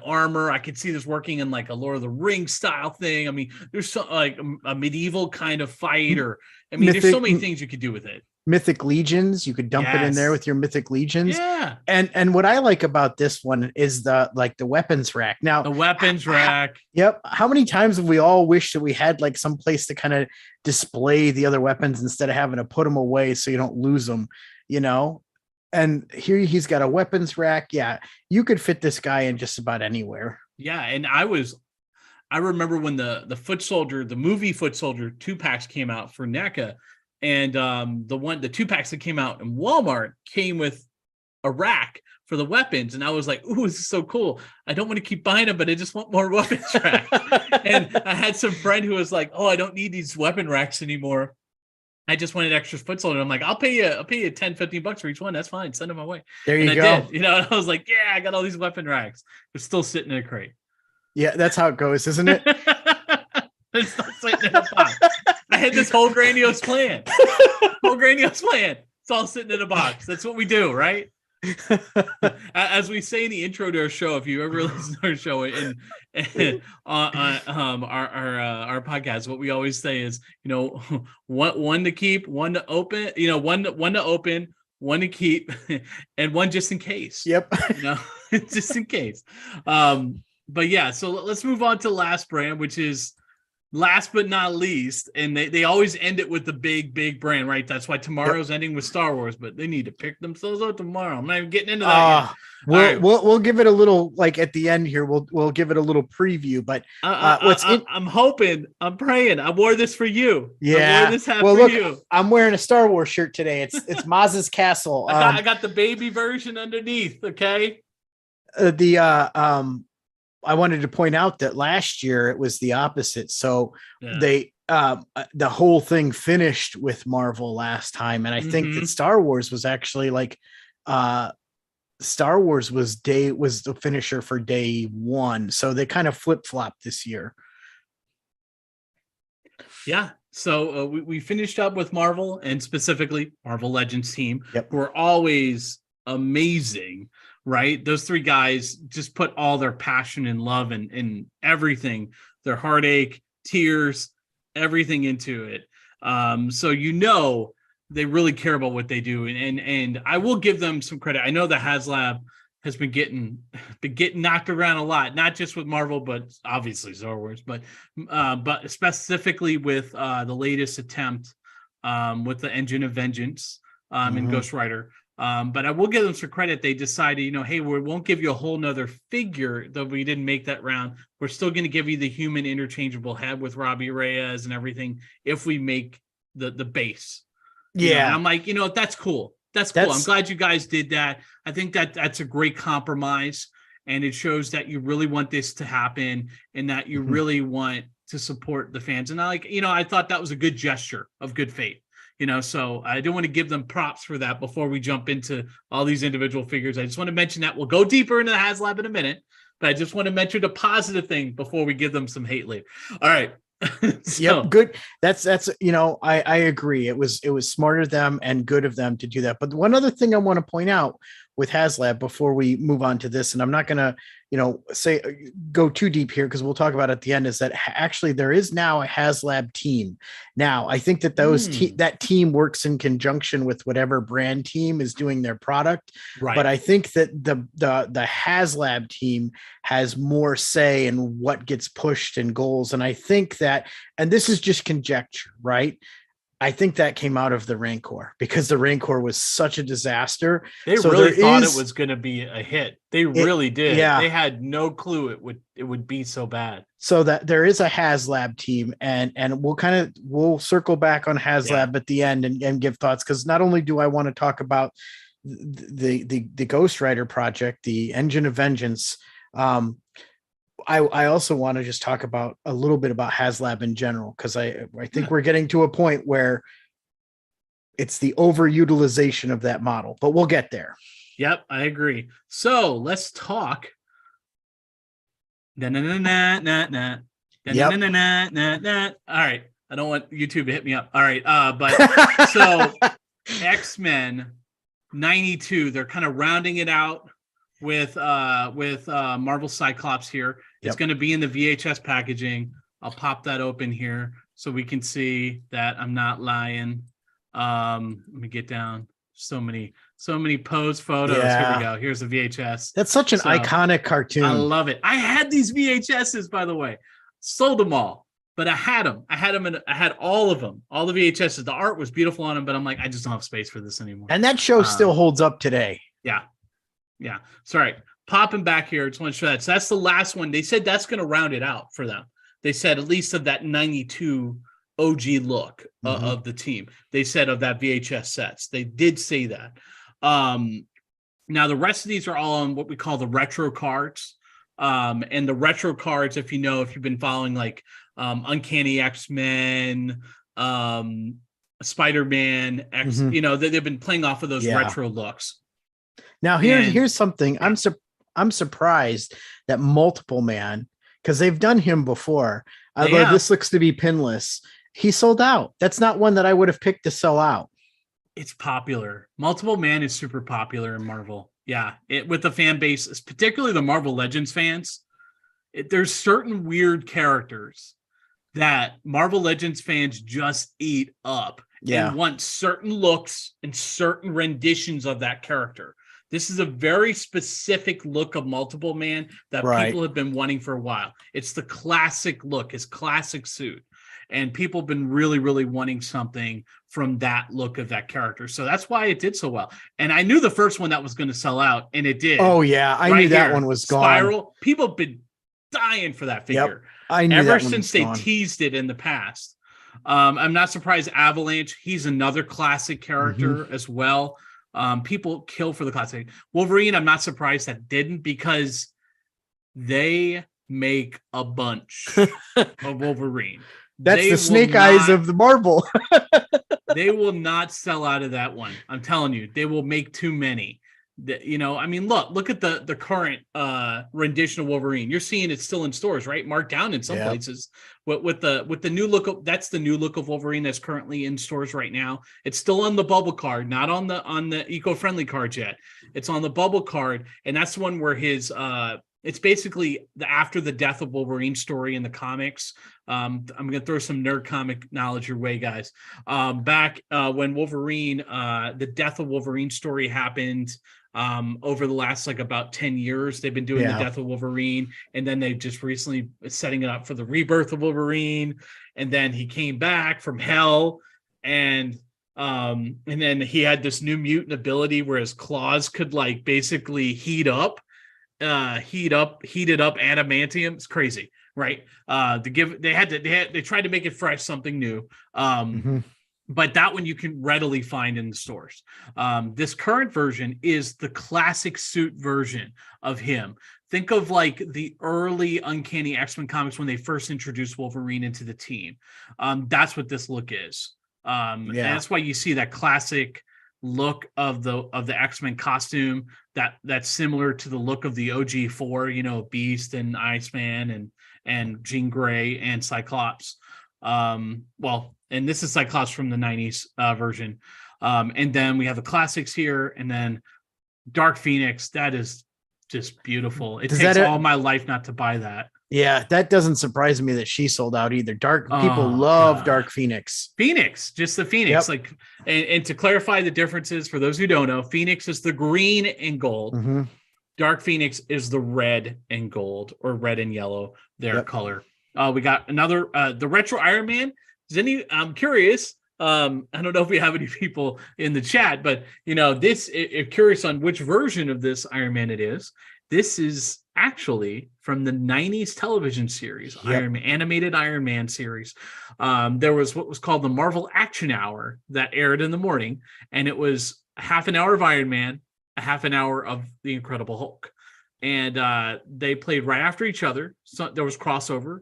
armor. I could see this working in like a Lord of the Rings style thing. I mean, there's so like a medieval kind of fight, or there's so many things you could do with it. Mythic Legions, you could dump it in there with your Mythic Legions. Yeah. And what I like about this one is the weapons rack. Now, the weapons rack. Yep. How many times have we all wished that we had like some place to kind of display the other weapons instead of having to put them away so you don't lose them, And here he's got a weapons rack. Yeah, you could fit this guy in just about anywhere. Yeah, and I remember when the Foot Soldier, the movie Foot Soldier 2-packs came out for NECA. And the 2-packs that came out in Walmart came with a rack for the weapons. And I was like, ooh, this is so cool. I don't want to keep buying them, but I just want more weapons rack. And I had some friend who was like, oh, I don't need these weapon racks anymore. I just wanted extra Foot Soldier. I'm like, I'll pay you $10-15 for each one. That's fine. Send them my way. There you go. I did, and I was like, yeah, I got all these weapon racks. They're still sitting in a crate. Yeah, that's how it goes, isn't it? They're still sitting in a box. I had this whole grandiose plan. It's all sitting in a box. That's what we do, right? As we say in the intro to our show, if you ever listen to our show and our podcast, what we always say is, one to keep, one to open, one to open, one to keep, and one just in case. Yep. Just in case. But yeah, so let's move on to the last brand, which is last but not least, and they always end it with the big brand, right? That's why tomorrow's ending with Star Wars, but they need to pick themselves up tomorrow. I'm not even getting into that yet. We'll give it a little, like at the end here, we'll give it a little preview. But I'm hoping, I'm praying. I wore this for you. Yeah. I wore this hat well, for look, you. I'm wearing a Star Wars shirt today. It's Maz's Castle. I got the baby version underneath. Okay. I wanted to point out that last year it was the opposite. So they the whole thing finished with Marvel last time, and I think that Star Wars was actually like Star Wars was the finisher for day one. So they kind of flip-flopped this year. Yeah. So we finished up with Marvel, and specifically Marvel Legends team. Yep. Were always amazing, right? Those three guys just put all their passion and love and everything, their heartache, tears, everything into it. So they really care about what they do, and I will give them some credit. I know the HasLab has been getting knocked around a lot, not just with Marvel, but obviously Star Wars, but specifically with the latest attempt with the Engine of Vengeance and Ghost Rider. But I will give them some credit. They decided, hey, we won't give you a whole nother figure, though we didn't make that round. We're still going to give you the human interchangeable head with Robbie Reyes and everything if we make the base. Yeah. And I'm like, that's cool. That's cool. I'm glad you guys did that. I think that's a great compromise, and it shows that you really want this to happen and that you really want to support the fans. And I thought that was a good gesture of good faith. So I do want to give them props for that before we jump into all these individual figures. I just want to mention that. We'll go deeper into the HasLab in a minute, but I just want to mention the positive thing before we give them some hate later. All right. Yep, good. That's I agree. It was smart of them and good of them to do that. But one other thing I want to point out with HasLab before we move on to this, and I'm not going to go too deep here because we'll talk about it at the end, is that actually there is now a HasLab team. Now I think that that team works in conjunction with whatever brand team is doing their product. Right. But I think that the HasLab team has more say in what gets pushed in goals. And I think that, and this is just conjecture, right? I think that came out of the Rancor because the Rancor was such a disaster. They really thought it was going to be a hit. They really did. Yeah. They had no clue it would be so bad. So that there is a HasLab team, and we'll circle back on HasLab at the end and give thoughts, because not only do I want to talk about the Ghost Rider project, the Engine of Vengeance, I also want to just talk about a little bit about HasLab in general, because I think we're getting to a point where it's the overutilization of that model, but we'll get there. Yep, I agree. So let's talk. All right. I don't want YouTube to hit me up. All right. But so X-Men 92, they're kind of rounding it out with Marvel Cyclops here. It's going to be in the VHS packaging. I'll pop that open here so we can see that I'm not lying. Let me get down. So many pose photos. Here we go. Here's the VHS. That's such an iconic cartoon. I love it. I had these VHSs, by the way. Sold them all, but I had them. I had all of them. All the VHSs. The art was beautiful on them, but I'm like, I just don't have space for this anymore. And that show still holds up today. Yeah. Yeah. Sorry. Popping back here. Just want to show that. So that's the last one. They said that's going to round it out for them. They said at least of that 92 OG look of the team. They said of that VHS sets. They did say that. Now the rest of these are all on what we call the retro cards. And the retro cards, if you've been following like Uncanny X-Men, Spider-Man, they've been playing off of those retro looks. Now here's something. I'm surprised that Multiple Man, because they've done him before. Although this looks to be pinless, he sold out. That's not one that I would have picked to sell out. It's popular. Multiple Man is super popular in Marvel. Yeah, with the fan base, particularly the Marvel Legends fans. There's certain weird characters that Marvel Legends fans just eat up and want certain looks and certain renditions of that character. This is a very specific look of Multiple Man that people have been wanting for a while. It's the classic look, his classic suit. And people have been really, really wanting something from that look of that character. So that's why it did so well. And I knew the first one that was going to sell out, and it did. Oh, yeah. I knew that one was gone. Spiral. People have been dying for that figure. I knew ever that one since they gone. teased it in the past. I'm not surprised. Avalanche, he's another classic character as well. People kill for the classic. Wolverine, I'm not surprised that didn't, because they make a bunch of Wolverine. That's the Snake Eyes of the Marvel. They will not sell out of that one. I'm telling you, they will make too many. I mean, look at the current rendition of Wolverine. You're seeing it still in stores, right? Marked down in some places. With the new look that's the new look of Wolverine that's currently in stores right now. It's still on the bubble card, not on the eco-friendly card yet. It's on the bubble card, and that's the one where his it's basically the after the death of Wolverine story in the comics. I'm going to throw some nerd comic knowledge your way, guys. Back when Wolverine, the death of Wolverine story happened over the last about 10 years, they've been doing the death of Wolverine, and then they just recently setting it up for the rebirth of Wolverine. And then he came back from hell, and then he had this new mutant ability where his claws could basically heated up adamantium. It's crazy, right? They tried to make it fresh, something new. But that one you can readily find in the stores. This current version is the classic suit version of him. Think of the early Uncanny X-Men comics when they first introduced Wolverine into the team. That's what this look is. And that's why you see that classic look of the X-Men costume that's similar to the look of the OG4, Beast and Iceman and Jean Grey and Cyclops. And this is Cyclops from the 90s version. And then we have the classics here, and then Dark Phoenix. That is just beautiful. It takes all my life not to buy that. Yeah, that doesn't surprise me that she sold out either. People love Dark Phoenix. Phoenix, just the Phoenix. And to clarify the differences for those who don't know, Phoenix is the green and gold. Dark Phoenix is the red and gold, or red and yellow, their color. We got another the retro Iron Man. I'm curious. I don't know if we have any people in the chat, but if curious on which version of this Iron Man it is. This is actually from the 90s television series, animated Iron Man series. There was what was called the Marvel Action Hour that aired in the morning, and it was a half an hour of Iron Man, a half an hour of the Incredible Hulk. And they played right after each other. So there was crossover.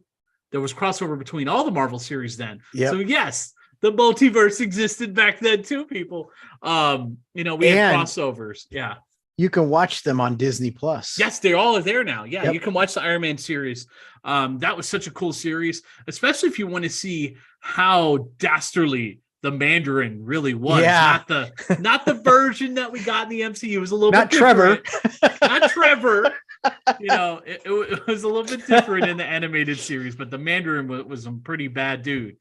There was crossover between all the Marvel series then. So yes, the multiverse existed back then too, people. We had crossovers. Yeah. You can watch them on Disney Plus. Yes, they all are there now. Yeah, you can watch the Iron Man series. That was such a cool series, especially if you want to see how dastardly the Mandarin really was. Not the version that we got in the MCU. It was a little bit different. Not Trevor. It was a little bit different in the animated series, but the Mandarin was a pretty bad dude.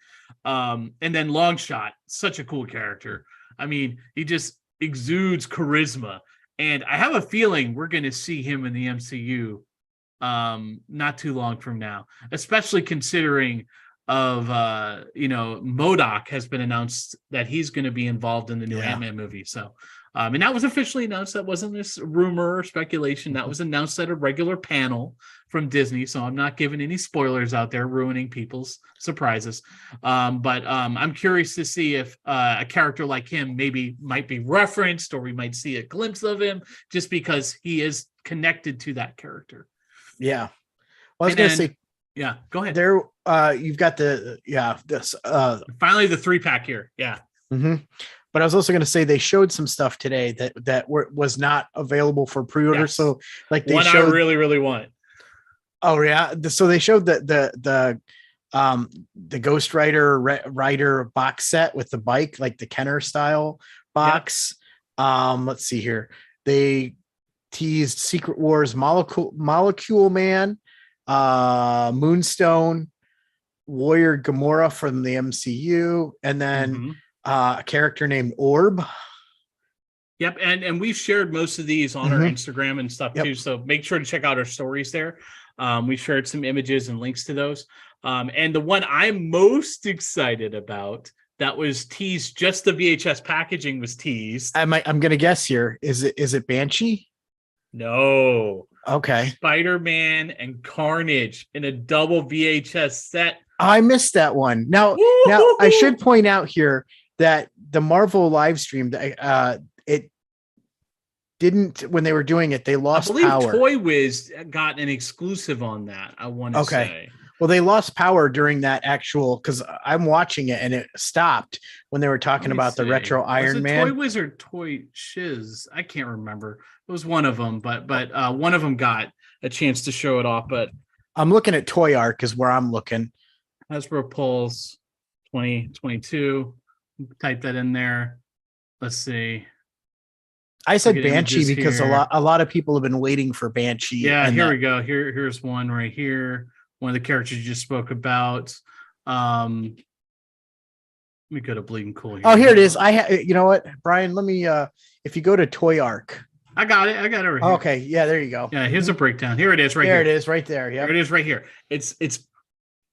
And then Longshot, such a cool character. I mean, he just exudes charisma. And I have a feeling we're going to see him in the MCU not too long from now, especially considering MODOK has been announced that he's going to be involved in the new Ant-Man movie. So, and that was officially announced. That wasn't this rumor or speculation. That was announced at a regular panel from Disney. So I'm not giving any spoilers out there, ruining people's surprises. But I'm curious to see if a character like him might be referenced, or we might see a glimpse of him just because he is connected to that character. Yeah. Well, I was going to say, yeah, go ahead. There, you've got this finally the 3-pack here. Yeah. But I was also going to say they showed some stuff today that was not available for pre-order. Yes. So they showed, I really, really want. Oh yeah. So they showed the Ghost Rider box set with the bike, like the Kenner style box. Yep. Let's see here. They teased Secret Wars Molecule Man, Moonstone, Warrior Gamora from the MCU, and then a character named Orb. Yep, and we've shared most of these on our Instagram and stuff too. So make sure to check out our stories there. We shared some images and links to those. And the one I'm most excited about that was teased, just the VHS packaging was teased. I'm gonna guess here. Is it Banshee? No. Okay. Spider-Man and Carnage in a double VHS set. I missed that one. Now I should point out here that the Marvel live stream, it didn't, when they were doing it, they lost power. Toy Wiz got an exclusive on that, I want to say. Well, they lost power during that actual, because I'm watching it and it stopped when they were talking about the retro Iron Man. Toy Wiz or Toy Shiz? I can't remember. It was one of them, but one of them got a chance to show it off. But I'm looking at Toy Arc is where I'm looking. Hasbro Pulse 2022. Type that in there. Let's see. I said Banshee because a lot of people have been waiting for Banshee. Yeah, here we go. Here's one right here. One of the characters you just spoke about. Let me go to Bleeding Cool here. Oh, here it is. You know what, Brian? Let me. If you go to Toy Arc, I got it. Right here. Okay, yeah, there you go. Yeah, here's a breakdown. Here it is, right here. There it is, right there. Yeah, it is, right here. It's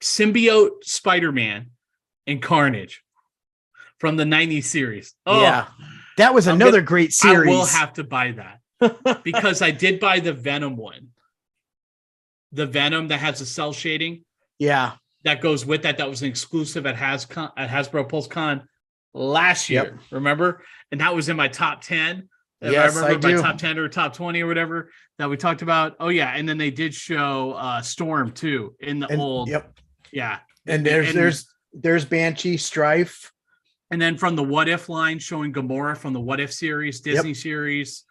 Symbiote Spider-Man and Carnage from the '90s series. Oh, yeah, that was another great series. I will have to buy that because I did buy the Venom one. The Venom that has the cell shading. Yeah. That goes with that. That was an exclusive at Hasbro Pulse Con last year. Yep. Remember? And that was in my top 10. Yes, I remember my top 10 or top 20 or whatever that we talked about. Oh, yeah. And then they did show Storm too in the old. Yep. Yeah. And there's Banshee, Strife. And then from the What If line showing Gamora from the What If series, Disney series.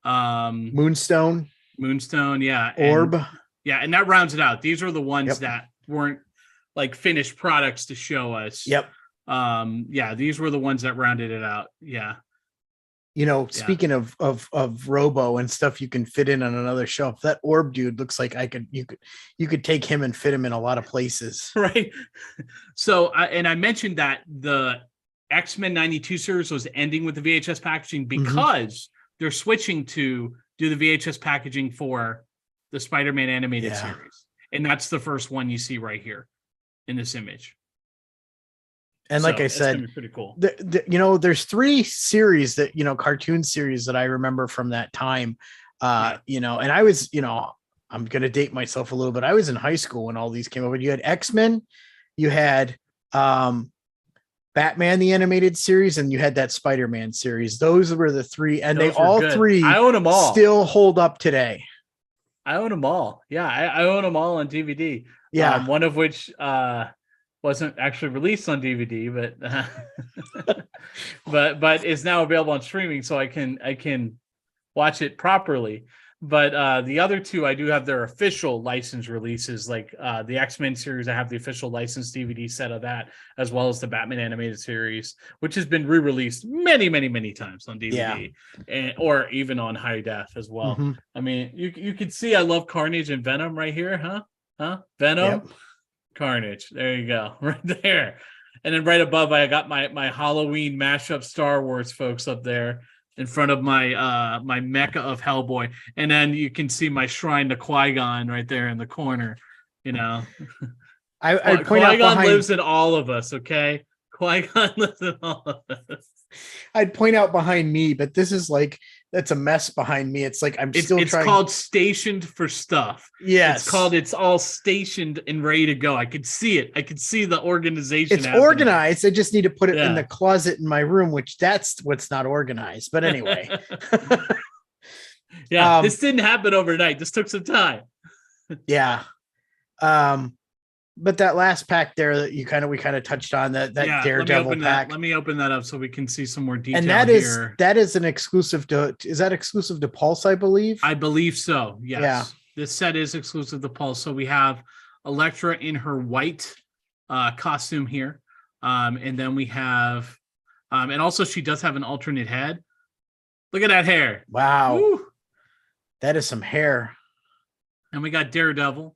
Moonstone. Yeah. Orb. Yeah, and that rounds it out. These are the ones that weren't like finished products to show us. Yep. These were the ones that rounded it out. Yeah. You know, speaking of Robo and stuff you can fit in on another shelf, that Orb dude looks like you could take him and fit him in a lot of places. Right. So I mentioned that the X-Men 92 series was ending with the VHS packaging because they're switching to do the VHS packaging for the Spider-Man animated series. And that's the first one you see right here in this image. And like I said, gonna be pretty cool. There's 3 series that, cartoon series that I remember from that time. And I was, I'm going to date myself a little bit. I was in high school when all these came over. You had X-Men, you had Batman, the animated series, and you had that Spider-Man series. Those were the 3, and they all good. 3 I own them all. Still hold up today. I own them all. Yeah, I own them all on DVD. Yeah. One of which wasn't actually released on DVD, but is now available on streaming, so I can watch it properly. But the other 2, I do have their official license releases, like the X-Men series. I have the official licensed DVD set of that, as well as the Batman animated series, which has been re-released many, many, many times on DVD, or even on high def as well. Mm-hmm. I mean, you can see I love Carnage and Venom right here, huh? Venom, Carnage. There you go, right there. And then right above, I got my Halloween mashup Star Wars folks up there in front of my my Mecca of Hellboy, and then you can see my shrine to Qui-Gon right there in the corner. I point out Qui-Gon lives in all of us. Okay, Qui-Gon lives in all of us. I'd point out behind me, but this is that's a mess behind me. It's like it's called stationed for stuff. Yes, it's all stationed and ready to go. I could see it. I could see the organization. It's organized. I just need to put it in the closet in my room, which that's what's not organized. But anyway. This didn't happen overnight. This took some time. Yeah. But that last pack there that we kind of touched on, that Daredevil pack. Let me open that up so we can see some more detail. And that is an exclusive is that exclusive to Pulse, I believe? I believe so. Yes. Yeah. This set is exclusive to Pulse. So we have Elektra in her white costume here. And then we have and also she does have an alternate head. Look at that hair. Wow. Woo. That is some hair. And we got Daredevil,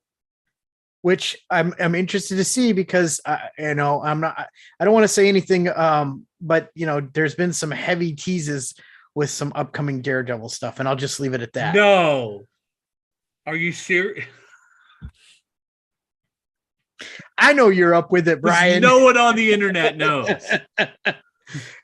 which I'm interested to see because I don't want to say anything, but there's been some heavy teases with some upcoming Daredevil stuff, and I'll just leave it at that. No. Are you serious? I know you're up with it, Brian. No one on the internet knows.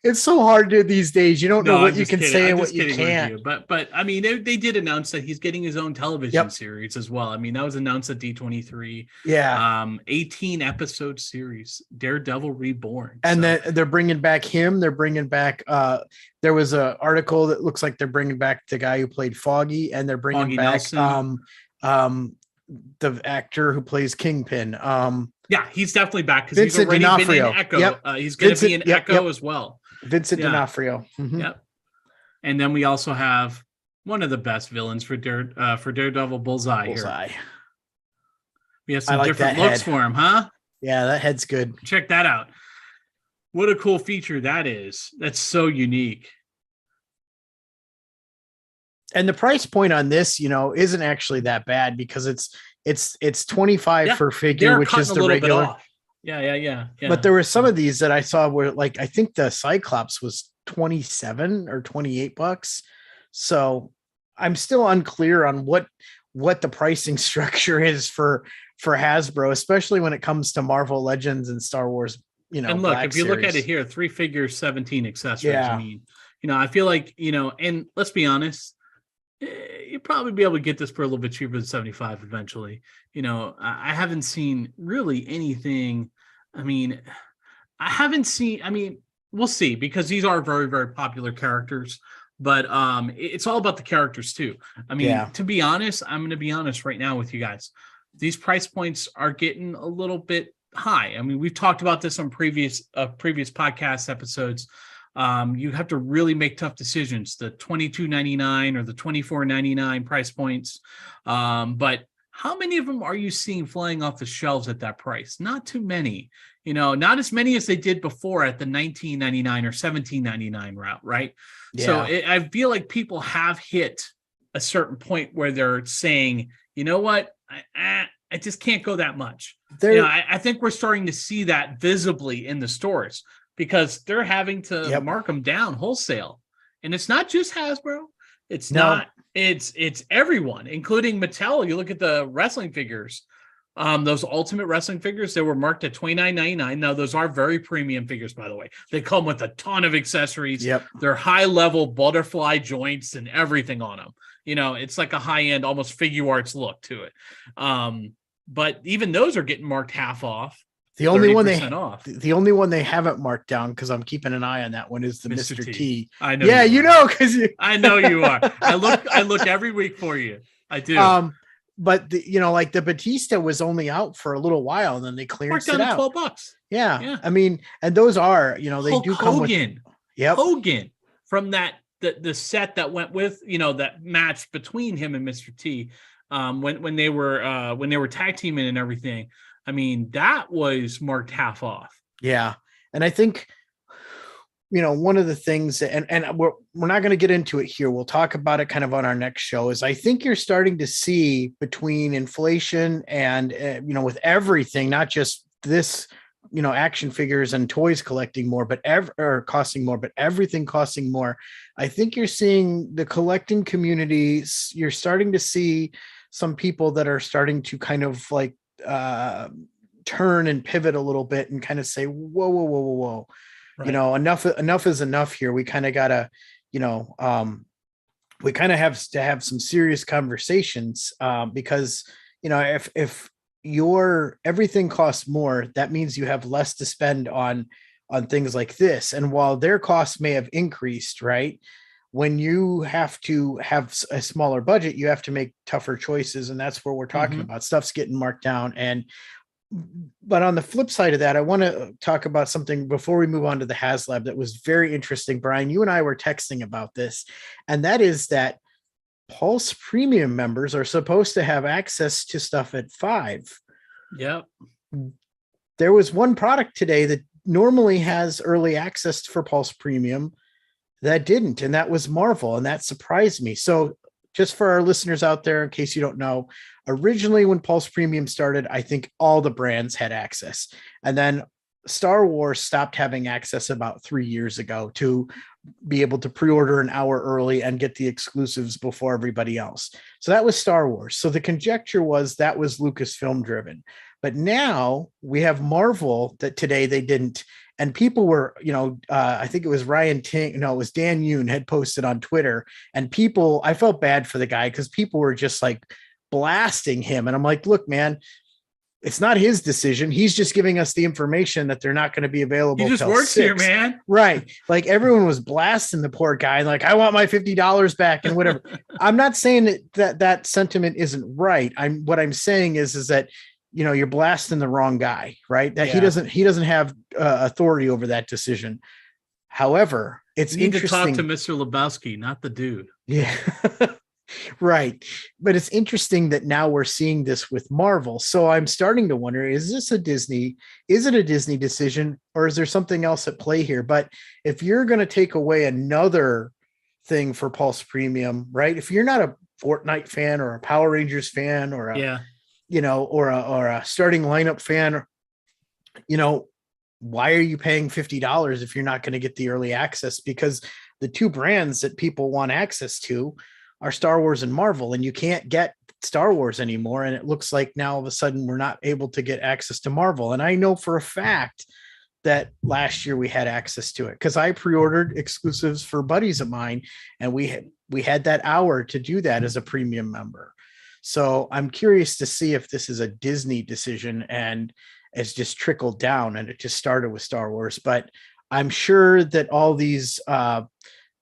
It's so hard to these days. You don't know what you can say and what you can't. But I mean, they did announce that he's getting his own television series as well. I mean, that was announced at D23. Yeah. 18 episode series, Daredevil Reborn. And then they're bringing back him. They're bringing back. There was an article that looks like they're bringing back the guy who played Foggy, and they're bringing back the actor who plays Kingpin. Yeah, he's definitely back because he's already been in Echo. Yep. He's going to be in Echo as well. Vincent D'Onofrio. Mm-hmm. Yep. And then we also have one of the best villains for Daredevil, Bullseye. Here. We have some different looks for him, huh? Yeah, that head's good. Check that out. What a cool feature that is. That's so unique. And the price point on this, isn't actually that bad because it's 25 for figure, which is the regular. Yeah. But there were some of these that I saw where, like, I think the Cyclops was 27 or 28 bucks. So I'm still unclear on what the pricing structure is for Hasbro, especially when it comes to Marvel Legends and Star Wars. And look, if you look at it here, 3 figures, 17 accessories. Yeah. I mean, I feel like, and let's be honest, you'd probably be able to get this for a little bit cheaper than 75 eventually. I haven't seen really anything. I mean, we'll see, because these are very, very popular characters, but it's all about the characters too. I mean, to be honest, I'm going to be honest right now with you guys. These price points are getting a little bit high. I mean, we've talked about this on previous podcast episodes. You have to really make tough decisions, the $22.99 or the $24.99 price points. But how many of them are you seeing flying off the shelves at that price? Not too many, not as many as they did before at the $19.99 or $17.99 route, right? Yeah. So I feel like people have hit a certain point where they're saying, you know what, I just can't go that much. I think we're starting to see that visibly in the stores, because they're having to mark them down wholesale. And it's not just Hasbro. It's everyone, including Mattel. You look at the wrestling figures, those Ultimate Wrestling figures, they were marked at $29.99. Now, those are very premium figures, by the way. They come with a ton of accessories. Yep. They're high-level butterfly joints and everything on them. It's like a high-end, almost figure arts look to it. But even those are getting marked half off. The only one they haven't marked down, because I'm keeping an eye on that one, is the Mr. T. I know. Yeah, because I know you are. I look every week for you. I do. But like the Batista was only out for a little while, and then they cleared it out. $12. Yeah. I mean, and those are, they Hulk do come Hogan. With Hogan from the set that went with, that match between him and Mr. T, when they were tag teaming and everything. I mean, that was marked half off. Yeah. And I think, one of the things, and we're not going to get into it here, we'll talk about it kind of on our next show, is I think you're starting to see, between inflation and, with everything, not just this, action figures and toys collecting more, costing more, but everything costing more. I think you're seeing the collecting community. You're starting to see some people that are starting to kind of like, turn and pivot a little bit and kind of say, whoa. Right. Enough is enough here. We kind of gotta, we kind of have to have some serious conversations, because, if your everything costs more, that means you have less to spend on things like this. And while their costs may have increased, right, when you have to have a smaller budget, you have to make tougher choices. And that's where we're talking about. Stuff's getting marked down. But on the flip side of that, I want to talk about something before we move on to the HasLab that was very interesting. Brian, you and I were texting about this, and that is that Pulse Premium members are supposed to have access to stuff at 5. Yep. There was one product today that normally has early access for Pulse Premium that didn't, and that was Marvel, and that surprised me. So just for our listeners out there, in case you don't know, originally when Pulse Premium started, I think all the brands had access, and then Star Wars stopped having access about 3 years ago to be able to pre-order an hour early and get the exclusives before everybody else. So that was Star Wars. So the conjecture was that was Lucasfilm driven. But now we have Marvel that today they didn't. And people were, I think it was Ryan Ting, no, it was Dan Yoon had posted on Twitter. And people, I felt bad for the guy because people were just like blasting him. And I'm like, look, man, it's not his decision. He's just giving us the information that they're not going to be available. He just works 6. here, man. Right. Like everyone was blasting the poor guy. Like, I want my $50 back and whatever. I'm not saying that sentiment isn't right. What I'm saying is that, you're blasting the wrong guy, right? That he doesn't have authority over that decision. However, it's interesting to talk to Mr. Lebowski, not the dude. Yeah. Right. But it's interesting that now we're seeing this with Marvel. So I'm starting to wonder, is it a Disney decision, or is there something else at play here? But if you're going to take away another thing for Pulse Premium, right? If you're not a Fortnite fan or a Power Rangers fan or or a starting lineup fan, why are you paying $50 if you're not going to get the early access? Because the two brands that people want access to are Star Wars and Marvel, and you can't get Star Wars anymore. And it looks like now all of a sudden we're not able to get access to Marvel. And I know for a fact that last year we had access to it because I pre-ordered exclusives for buddies of mine, and we had that hour to do that as a premium member. So I'm curious to see if this is a Disney decision and it's just trickled down, and it just started with Star Wars. But I'm sure that all these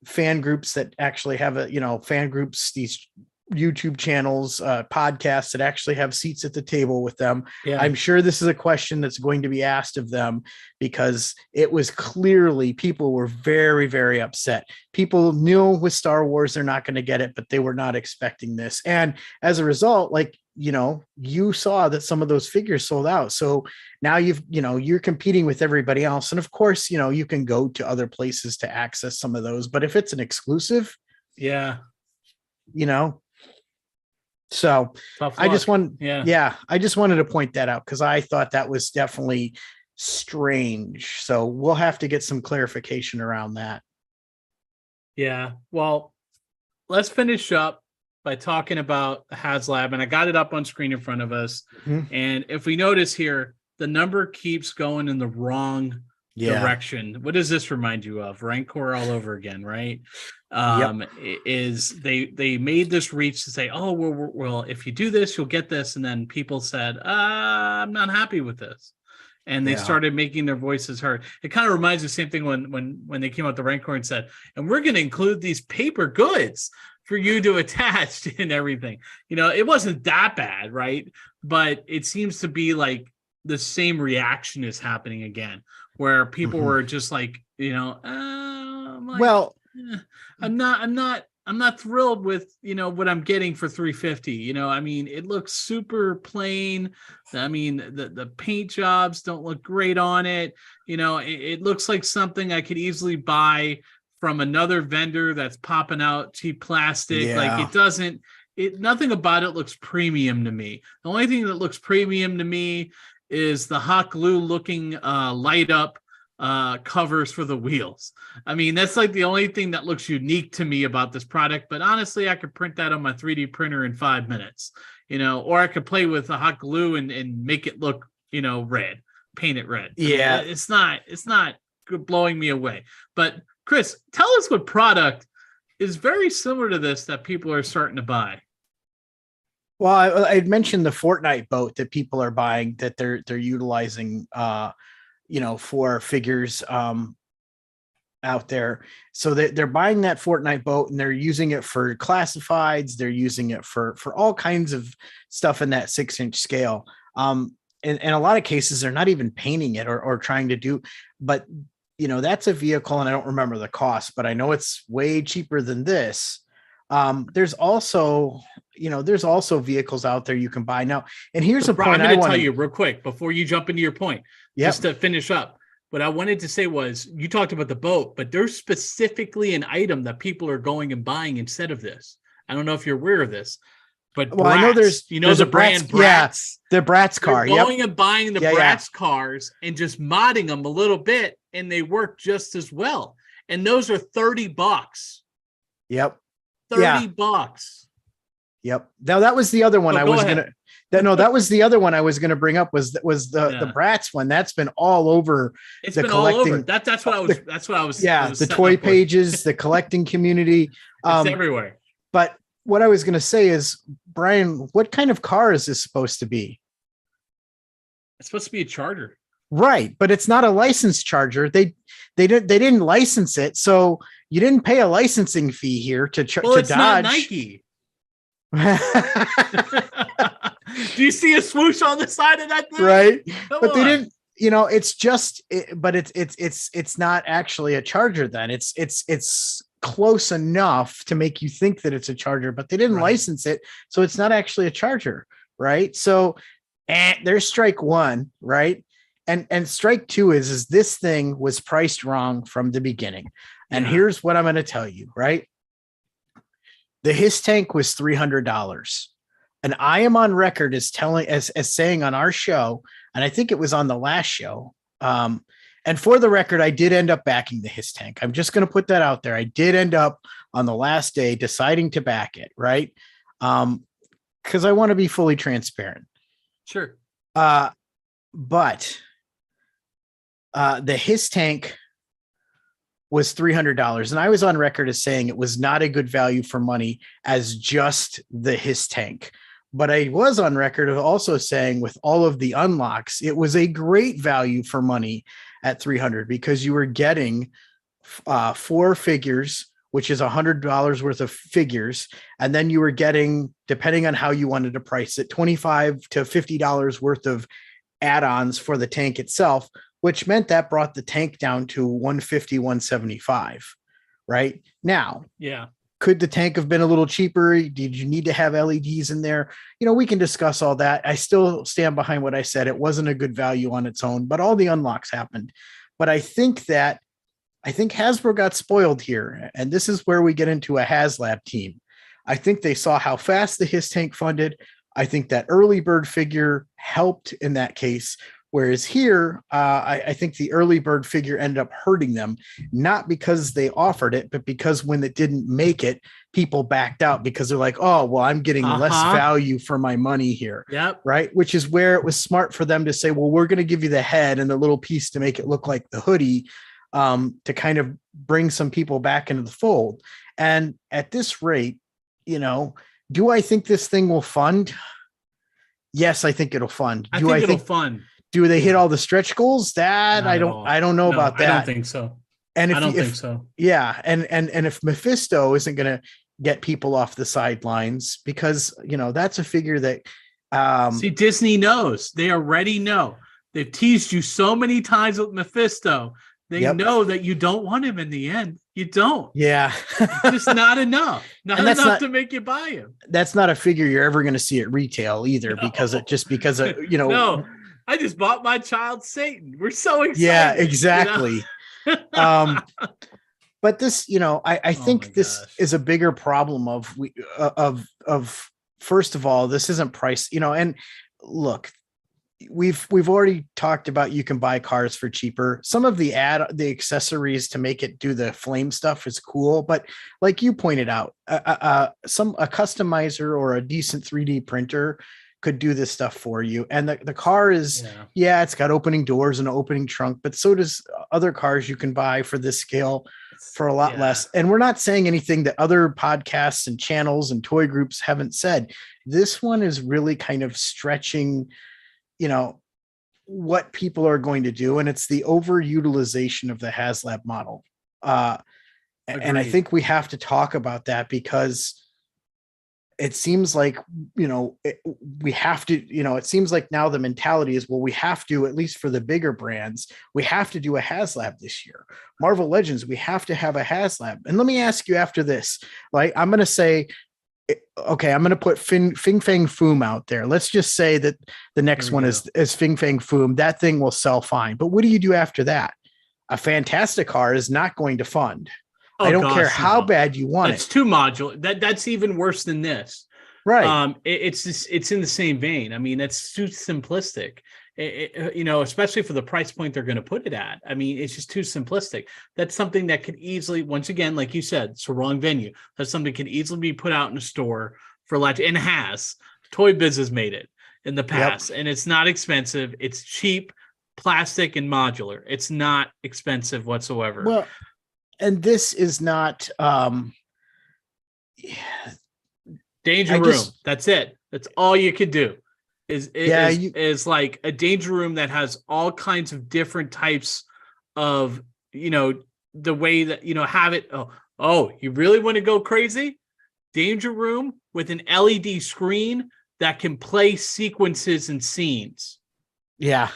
fan groups that actually have fan groups, these YouTube channels, podcasts that actually have seats at the table with them. Yeah. I'm sure this is a question that's going to be asked of them, because it was clearly people were very, very upset. People knew with Star Wars, they're not going to get it, but they were not expecting this. And as a result, you saw that some of those figures sold out. So now you're competing with everybody else. And of course, you can go to other places to access some of those, but if it's an exclusive, so I just wanted to point that out because I thought that was definitely strange. So we'll have to get some clarification around that. Yeah. Well, let's finish up by talking about HasLab, and I got it up on screen in front of us. Mm-hmm. And if we notice here, the number keeps going in the wrong direction. What does this remind you of? Rancor all over again, right? Is they made this reach to say, oh, well, if you do this, you'll get this. And then people said, I'm not happy with this. And they started making their voices heard. It kind of reminds me of the same thing when they came out the Rancor and said, and we're going to include these paper goods for you to attach and everything. It wasn't that bad, right? But it seems to be like the same reaction is happening again, where people were just like, I'm not thrilled with, what I'm getting for $350. It looks super plain. The paint jobs don't look great on it. It looks like something I could easily buy from another vendor that's popping out cheap plastic. Yeah. Like nothing about it looks premium to me. The only thing that looks premium to me is the hot glue looking light up covers for the wheels. That's like the only thing that looks unique to me about this product. But honestly, I could print that on my 3D printer in 5 minutes, or I could play with the hot glue and make it look, red, paint it red. Yeah. It's not blowing me away. But Chris, tell us what product is very similar to this that people are starting to buy. Well, I mentioned the Fortnite boat that people are buying, that they're utilizing, for figures out there. So they're buying that Fortnite boat and they're using it for classifieds. They're using it for all kinds of stuff in that 6-inch scale. In a lot of cases, they're not even painting it or trying to do, but that's a vehicle, and I don't remember the cost, but I know it's way cheaper than this. There's also vehicles out there you can buy now. And here's a point I'm going to tell you real quick before you jump into your point, just to finish up. What I wanted to say was, you talked about the boat, but there's specifically an item that people are going and buying instead of this. I don't know if you're aware of this, but Bratz, I know there's the brand Bratz. Yeah, the Bratz car. They're going and buying the Bratz cars and just modding them a little bit, and they work just as well. and those are $30. Yep. $30. Yep. Now that was the other one I was ahead. that was the other one I was gonna bring up was the Bratz one. That's been all over. It's been all over. That's what I was. Yeah, the toy pages, the collecting community. It's everywhere. But what I was gonna say is, Brian, what kind of car is this supposed to be? It's supposed to be a Charger. Right, but it's not a licensed Charger. They didn't license it, so you didn't pay a licensing fee here to Dodge. Not Nike. Do you see a swoosh on the side of that thing? Right. But they didn't, it's just, but it's not actually a Charger then. It's close enough to make you think that it's a Charger, but they didn't license it. So it's not actually a Charger. Right. So there's strike one. Right. And strike two is this thing was priced wrong from the beginning. And here's what I'm going to tell you. Right. The His Tank was $300. And I am on record as saying on our show, and I think it was on the last show. And for the record, I did end up backing the His Tank. I'm just going to put that out there. I did end up on the last day deciding to back it, right? Because I want to be fully transparent. Sure. But the His Tank was $300. And I was on record as saying it was not a good value for money as just the His Tank. But I was on record of also saying with all of the unlocks, it was a great value for money at $300 because you were getting 4 figures, which is $100 worth of figures. And then you were getting, depending on how you wanted to price it, $25 to $50 worth of add-ons for the tank itself, which meant that brought the tank down to $150, $175 right now. Yeah. Could the tank have been a little cheaper? Did you need to have LEDs in there? We can discuss all that. I still stand behind what I said. It wasn't a good value on its own, but all the unlocks happened. But I think Hasbro got spoiled here. And this is where we get into a HasLab team. I think they saw how fast the His Tank funded. I think that early bird figure helped in that case. Whereas here, I think the early bird figure ended up hurting them, not because they offered it, but because when it didn't make it, people backed out because they're like, oh, well, I'm getting less value for my money here. Yep. Right. Which is where it was smart for them to say, well, we're going to give you the head and the little piece to make it look like the hoodie to kind of bring some people back into the fold. And at this rate, do I think this thing will fund? Yes, I think it'll fund. I think it'll fund. Do they hit all the stretch goals? That I don't know about that. I don't think so. And I don't think so. Yeah. And if Mephisto isn't going to get people off the sidelines because, that's a figure that see, Disney knows. They already know. They've teased you so many times with Mephisto. They know that you don't want him in the end. You don't. Yeah. It's just not enough. Not enough to make you buy him. That's not a figure you're ever going to see at retail either because No. I just bought my child Satan. We're so excited. Yeah, exactly. But this, I think this is a bigger problem of first of all, this isn't price, and look, we've already talked about you can buy cars for cheaper. Some of the accessories to make it do the flame stuff is cool, but like you pointed out, a customizer or a decent 3D printer could do this stuff for you. And the car is, it's got opening doors and an opening trunk, but so does other cars you can buy for this scale for a lot less. And we're not saying anything that other podcasts and channels and toy groups haven't said. This one is really kind of stretching, what people are going to do. And it's the overutilization of the HasLab model. And I think we have to talk about that because it seems like, we have to, it seems like now the mentality is, well, we have to, at least for the bigger brands, we have to do a HasLab this year. Marvel Legends, we have to have a HasLab. And let me ask you after this, like, I'm going to say, okay, I'm going to put Fin Fang Foom out there. Let's just say that the next one is Fin Fang Foom. That thing will sell fine. But what do you do after that? A Fantastic car is not going to fund. I don't care how bad you want it. It's too modular. That's even worse than this. Right. It's in the same vein. I mean, it's too simplistic. especially for the price point they're going to put it at. I mean, it's just too simplistic. That's something that could easily, once again, like you said, it's a wrong venue. That's something that could easily be put out in a store for like, and has. Toy Biz has made it in the past, and it's not expensive. It's cheap, plastic, and modular. It's not expensive whatsoever. Well, and this is not Danger Room. That's it. That's all you could do. Is like a danger room that has all kinds of different types of, the way that, have it. Oh, you really want to go crazy? Danger room with an LED screen that can play sequences and scenes. Yeah.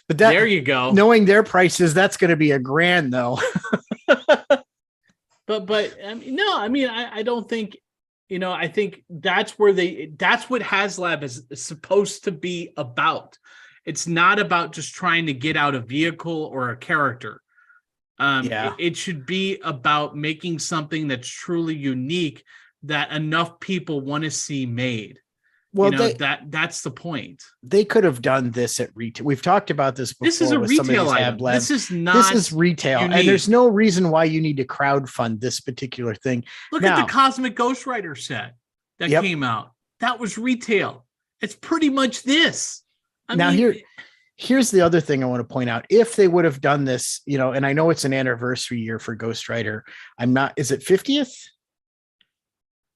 But there you go. Knowing their prices, that's going to be $1,000 though. but I don't think, I think that's what HasLab is supposed to be about. It's not about just trying to get out a vehicle or a character. It should be about making something that's truly unique that enough people want to see made. Well, that's the point. They could have done this at retail. We've talked about this before. This is a retail item. This is retail, unique. And there's no reason why you need to crowdfund this particular thing. Look at the Cosmic Ghost Rider set that came out. That was retail. It's pretty much this. Here's the other thing I want to point out. If they would have done this, and I know it's an anniversary year for Ghost Rider. Is it 50th?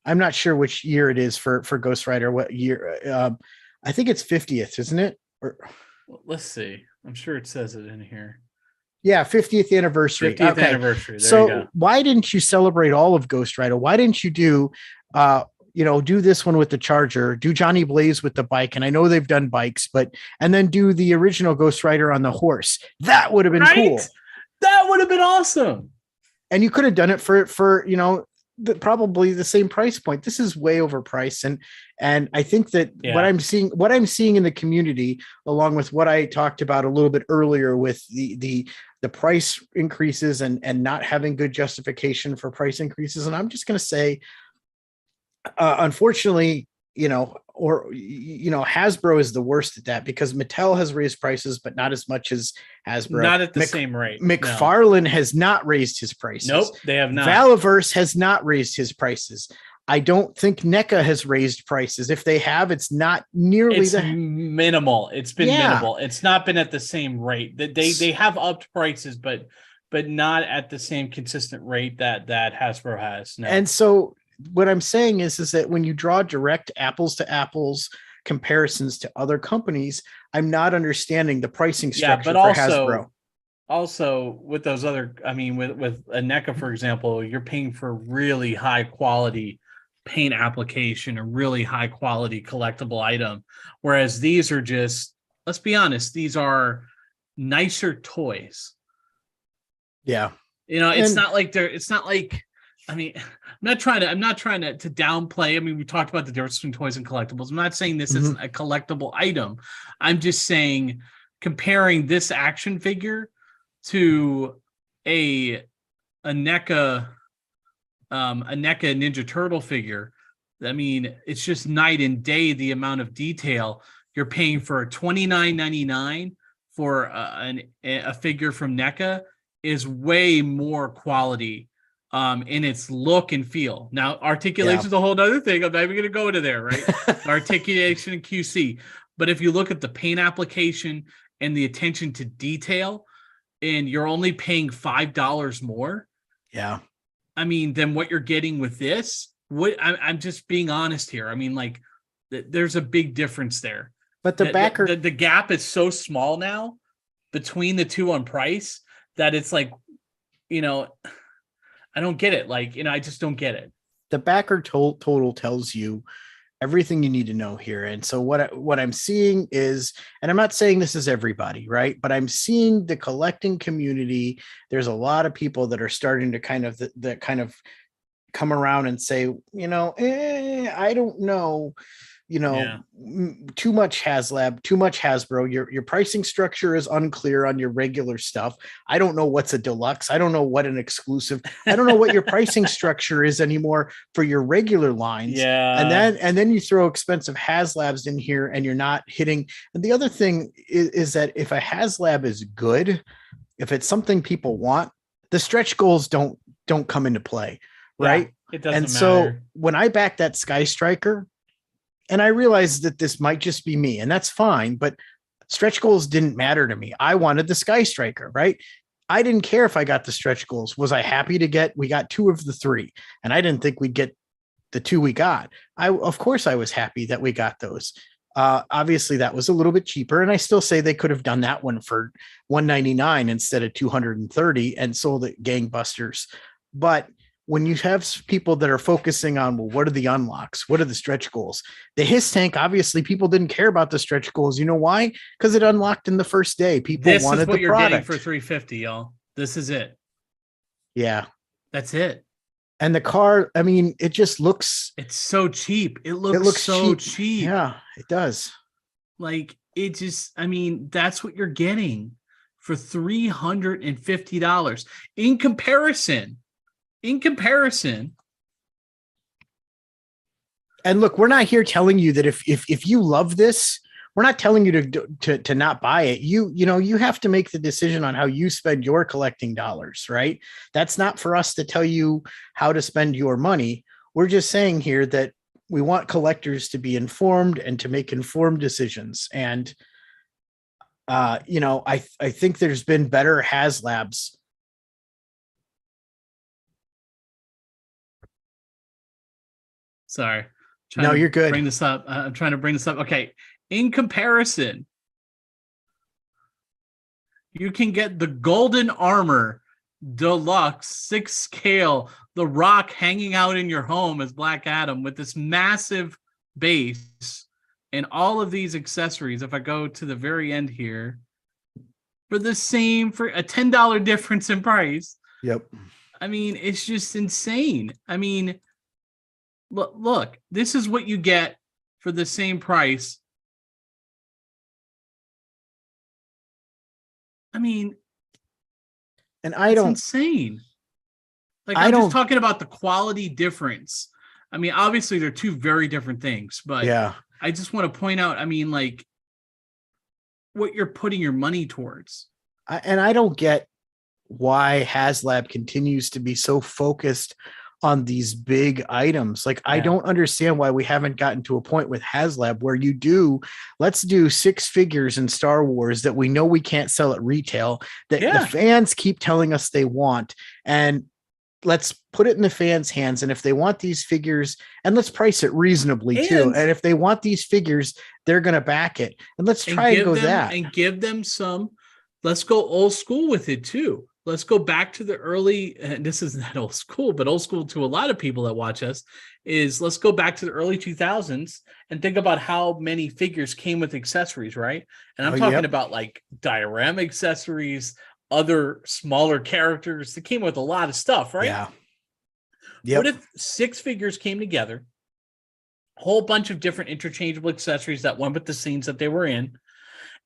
I'm not sure which year it is for Ghost Rider. What year? I think it's 50th, isn't it? Let's see. I'm sure it says it in here. Yeah, 50th anniversary. 50th anniversary. There you go. Why didn't you celebrate all of Ghost Rider? Why didn't you do this one with the Charger, do Johnny Blaze with the bike? And I know they've done bikes, and then do the original Ghost Rider on the horse. That would have been cool. That would have been awesome. And you could have done it for probably the same price point. This is way overpriced. And I think that what I'm seeing in the community, along with what I talked about a little bit earlier with the price increases and not having good justification for price increases. And I'm just going to say, unfortunately, Hasbro is the worst at that, because Mattel has raised prices, but not as much as Hasbro. Not at the same rate. McFarlane has not raised his prices. Nope, they have not. Valaverse has not raised his prices. I don't think NECA has raised prices. If they have, it's not nearly minimal. It's been minimal. It's not been at the same rate. They have upped prices, but not at the same consistent rate that Hasbro has. No. And so what I'm saying is that when you draw direct apples to apples comparisons to other companies, I'm not understanding the pricing structure for Hasbro. Also, with those other, with a NECA, for example, you're paying for really high quality paint application, a really high quality collectible item. Whereas these are just, let's be honest, these are nicer toys. Yeah. It's not like I'm not trying to downplay. We talked about the difference between toys and collectibles. I'm not saying this isn't a collectible item. I'm just saying, comparing this action figure to a NECA Ninja Turtle figure. It's just night and day the amount of detail you're paying for. $29.99 for a figure from NECA is way more quality in its look and feel. Now, articulation is a whole other thing. I'm not even going to go into there, right? Articulation and QC. But if you look at the paint application and the attention to detail, and you're only paying $5 more, than what you're getting with this. I'm just being honest here. There's a big difference there. But the gap is so small now between the two on price that it's like, I don't get it. I just don't get it. The backer total tells you everything you need to know here. And so what I'm seeing is, and I'm not saying this is everybody, right? But I'm seeing the collecting community. There's a lot of people that are starting to kind of come around and say, I don't know. you know, Yeah. too much HasLab, too much Hasbro. Your pricing structure is unclear on your regular stuff. I don't know what's a deluxe. I don't know what an exclusive. I don't know what your pricing structure is anymore for your regular lines. Yeah. And then you throw expensive HasLabs in here, and you're not hitting. And the other thing is that if a HasLab is good, if it's something people want, the stretch goals don't come into play, Yeah. right? It And doesn't so matter. when I backed that Sky Striker, and I realized that this might just be me, and that's fine, but stretch goals didn't matter to me. I wanted the Sky Striker, right? I didn't care if I got the stretch goals. Was I happy to get, we got 2 of the 3, and I didn't think we'd get the 2 we got. Of course, I was happy that we got those. Obviously, that was a little bit cheaper, and I still say they could have done that one for 199 instead of 230 and sold it gangbusters. But when you have people that are focusing on, well, what are the unlocks? What are the stretch goals? The Hiss tank, obviously, people didn't care about the stretch goals. You know why? Because it unlocked in the first day. People This is wanted what the you're getting product. for 350, y'all. This is it. Yeah. That's it. And the car, I mean, it just looks, It's so cheap. It it looks looks so cheap. cheap. Yeah, it does. Like it just, I mean, that's what you're getting for $350 in comparison. In comparison, And look, we're not here telling you that if you love this, we're not telling you to not buy it. You know, you have to make the decision on how you spend your collecting dollars, right? That's not for us to tell you how to spend your money. We're just saying here that we want collectors to be informed and to make informed decisions. And you know, I think there's been better HasLabs. sorry, trying No, to you're good. bring this up. I'm trying to bring this up. Okay. In comparison, you can get the Golden Armor Deluxe 6 scale, the Rock hanging out in your home as Black Adam with this massive base and all of these accessories. If I go to the very end here, for the same, for a $10 difference in price. Yep. I mean, it's just insane. I mean, look, this is what you get for the same price. I mean, And it's insane. Like, I'm just talking about the quality difference. I mean, obviously they're 2 very different things, but yeah, I just want to point out, I mean, like, what you're putting your money towards. I don't get why HasLab continues to be so focused on these big items. Like, I don't understand why we haven't gotten to a point with HasLab where let's do 6 figures in Star Wars that we know we can't sell at retail, that the fans keep telling us they want. And let's put it in the fans' hands. And if they want these figures, and let's price it reasonably too. And if they want these figures, they're going to back it. And let's try and go that. And give them some, let's go old school with it too. Let's go back to the early, and this is not old school, but old school to a lot of people that watch us, is let's go back to the early 2000s and think about how many figures came with accessories, right? And I'm talking about like diorama accessories, other smaller characters that came with a lot of stuff, right? Yeah. Yep. What if 6 figures came together, a whole bunch of different interchangeable accessories that went with the scenes that they were in,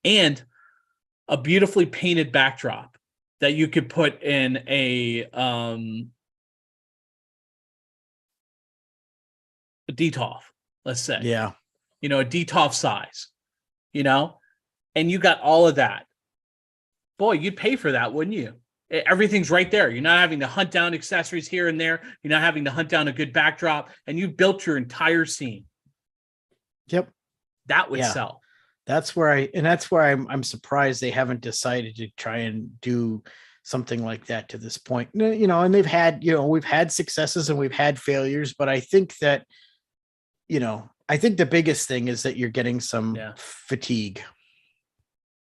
and a beautifully painted backdrop that you could put in a DTOF, let's say. Yeah. You know, a DTOF size, you know, and you got all of that. Boy, you'd pay for that, wouldn't you? Everything's right there. You're not having to hunt down accessories here and there. You're not having to hunt down a good backdrop, and you've built your entire scene. Yep. That would sell. That's where I'm surprised they haven't decided to try and do something like that to this point. You know, and they've had, you know, we've had successes and we've had failures, but I think that, you know, I think the biggest thing is that you're getting some fatigue.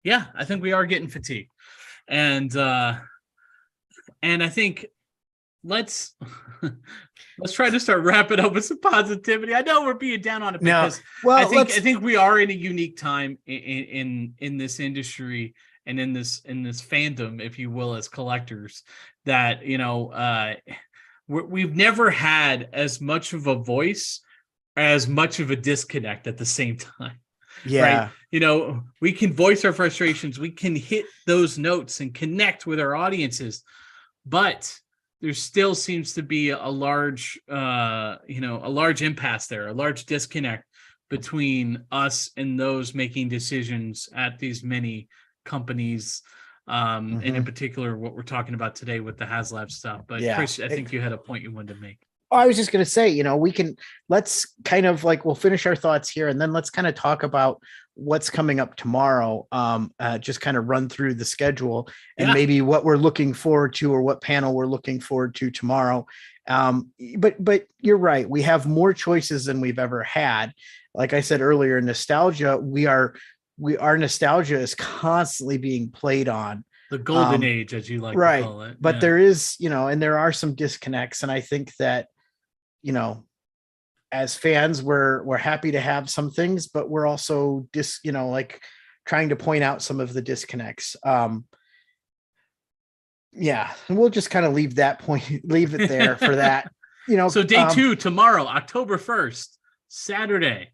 Yeah, I think we are getting fatigue. And I think let's try to start wrapping up with some positivity. I know we're being down on it because I think we are in a unique time in this industry and in this fandom, if you will, as collectors, that, you know, we've never had as much of a voice as much of a disconnect at the same time. Yeah. Right. You know, we can voice our frustrations. We can hit those notes and connect with our audiences, but there still seems to be a large, a large impasse there, a large disconnect between us and those making decisions at these many companies. And in particular, what we're talking about today with the HasLab stuff. But Yeah. Chris, I think you had a point you wanted to make. I was just going to say, let's kind of like, we'll finish our thoughts here and then let's kind of talk about what's coming up tomorrow. Just kind of run through the schedule and maybe what we're looking forward to or what panel we're looking forward to tomorrow. But you're right. We have more choices than we've ever had. Like I said earlier, nostalgia, our nostalgia is constantly being played on. The golden age, as you like to call it. But there is, and there are some disconnects. And I think that, as fans, we're happy to have some things, but we're also trying to point out some of the disconnects. And we'll just kind of leave it there for that. So day 2 tomorrow, October 1st, Saturday.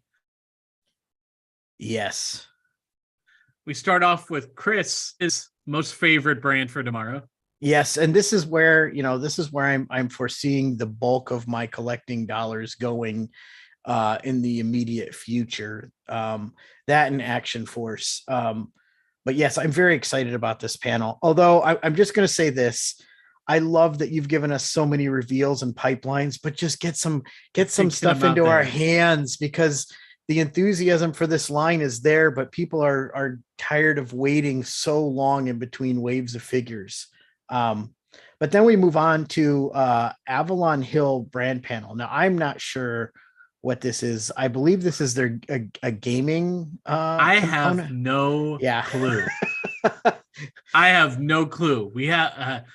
Yes. We start off with Chris's most favorite brand for tomorrow. Yes, and this is where I'm foreseeing the bulk of my collecting dollars going in the immediate future. That and Action Force. But yes, I'm very excited about this panel. Although I'm just going to say this. I love that you've given us so many reveals and pipelines, but just get some stuff into our hands, because the enthusiasm for this line is there, but people are tired of waiting so long in between waves of figures. But then we move on to Avalon Hill brand panel. Now, I'm not sure what this is. I believe this is their a gaming. I have no clue. I have no clue. We have.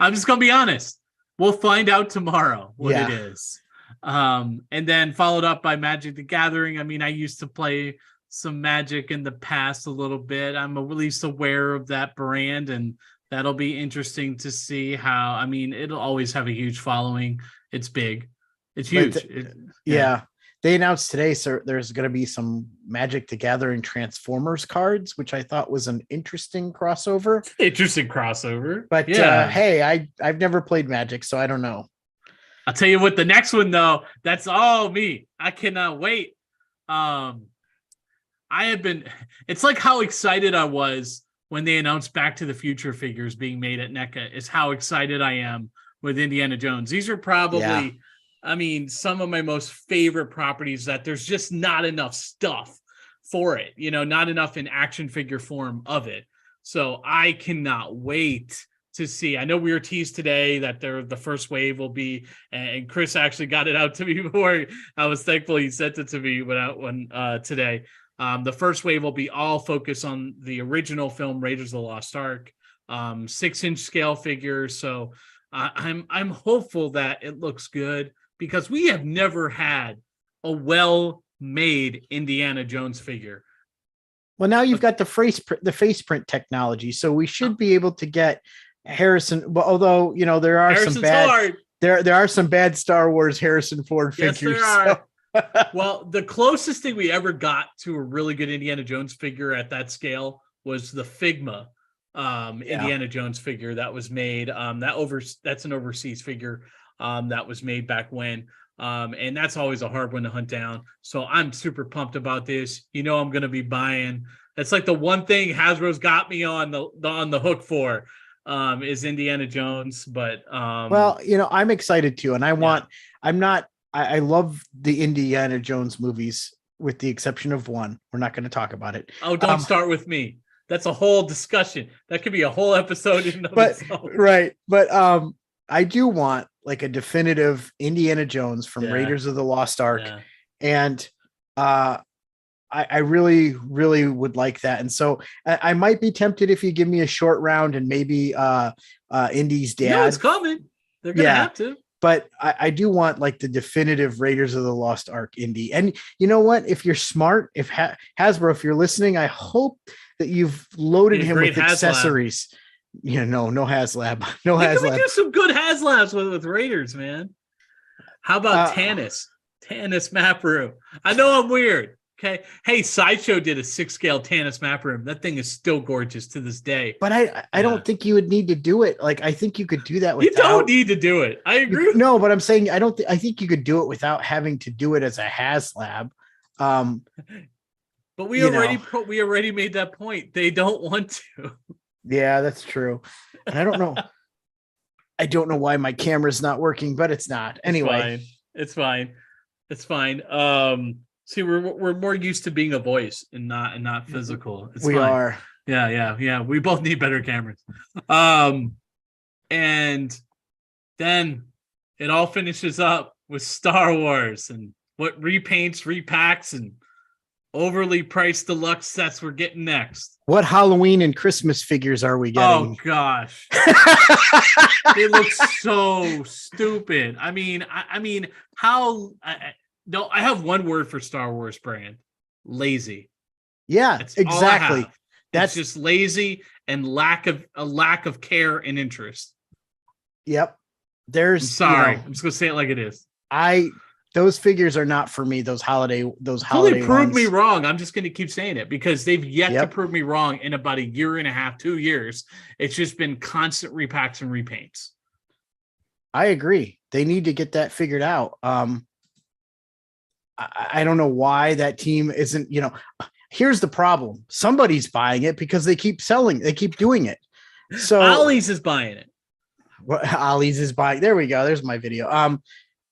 I'm just gonna be honest. We'll find out tomorrow what it is. And then followed up by Magic the Gathering. I mean, I used to play some Magic in the past a little bit. I'm at least aware of that brand, and that'll be interesting to see how. I mean, it'll always have a huge following. It's big. It's huge. They announced today, so there's going to be some Magic the Gathering Transformers cards, which I thought was an interesting crossover. But hey, I've never played Magic, so I don't know. I'll tell you what, the next one though, that's all me. I cannot wait. It's like how excited I was when they announced Back to the Future figures being made at NECA, is how excited I am with Indiana Jones. These are probably, some of my most favorite properties that there's just not enough stuff for it, not enough in action figure form of it. So I cannot wait to see. I know we were teased today that the first wave will be, and Chris actually got it out to me before. I was thankful he sent it to me when today. The first wave will be all focused on the original film Raiders of the Lost Ark, 6-inch scale figures. So I'm hopeful that it looks good, because we have never had a well-made Indiana Jones figure. Well, now you've got the face print technology, so we should be able to get Harrison. Well, although there are some bad, there are some bad Star Wars Harrison Ford figures. Yes, there are. Well, the closest thing we ever got to a really good Indiana Jones figure at that scale was the Figma Indiana Jones figure that was made. That's an overseas figure that was made back when. And that's always a hard one to hunt down. So I'm super pumped about this. I'm going to be buying. That's like the one thing Hasbro's got me on the hook for, is Indiana Jones. But I'm excited too, and I love the Indiana Jones movies, with the exception of one. We're not going to talk about it. Oh, don't start with me. That's a whole discussion. That could be a whole episode in itself. Right. But I do want like a definitive Indiana Jones from Raiders of the Lost Ark. Yeah. And I really, really would like that. And so I might be tempted if you give me a short round and maybe Indy's dad. It's coming. They're going to have to. But I do want like the definitive Raiders of the Lost Ark Indy. And you know what? If you're smart, if Hasbro, if you're listening, I hope that you've loaded him with accessories. No HasLab. No HasLab. We do some good HasLabs with Raiders, man. How about Tanis? Tannis Maparu. I know I'm weird. Okay. Hey, Sideshow did a 6-scale Tannis Maparu. That thing is still gorgeous to this day. But I don't think you would need to do it. Like, I think you could do that without. You don't need to do it. I agree. No, but I'm saying I think you could do it without having to do it as a HasLab. But we already made that point. They don't want to. Yeah, that's true. And I don't know. I don't know why my camera's not working, but it's not. Anyway, it's fine. See, we're more used to being a voice and not physical. It's we fine. are. Yeah. We both need better cameras. And then it all finishes up with Star Wars and what repaints, repacks, and overly priced deluxe sets we're getting next. What Halloween and Christmas figures are we getting? Oh gosh. They look so stupid. I mean, how no, I have one word for Star Wars brand: lazy. Yeah, That's exactly. That's just lazy and lack of care and interest. Yep. There's I'm sorry. I'm just gonna say it like it is. Those figures are not for me. Those holiday They proved ones. me wrong. I'm just gonna keep saying it because they've yet to Yep. prove me wrong in about a year and a half, 2 years. It's just been constant repacks and repaints. I agree. They need to get that figured out. I don't know why that team isn't, here's the problem. Somebody's buying it because they keep doing it. So Ollie's is buying it. Ollie's is buying. There we go. There's my video.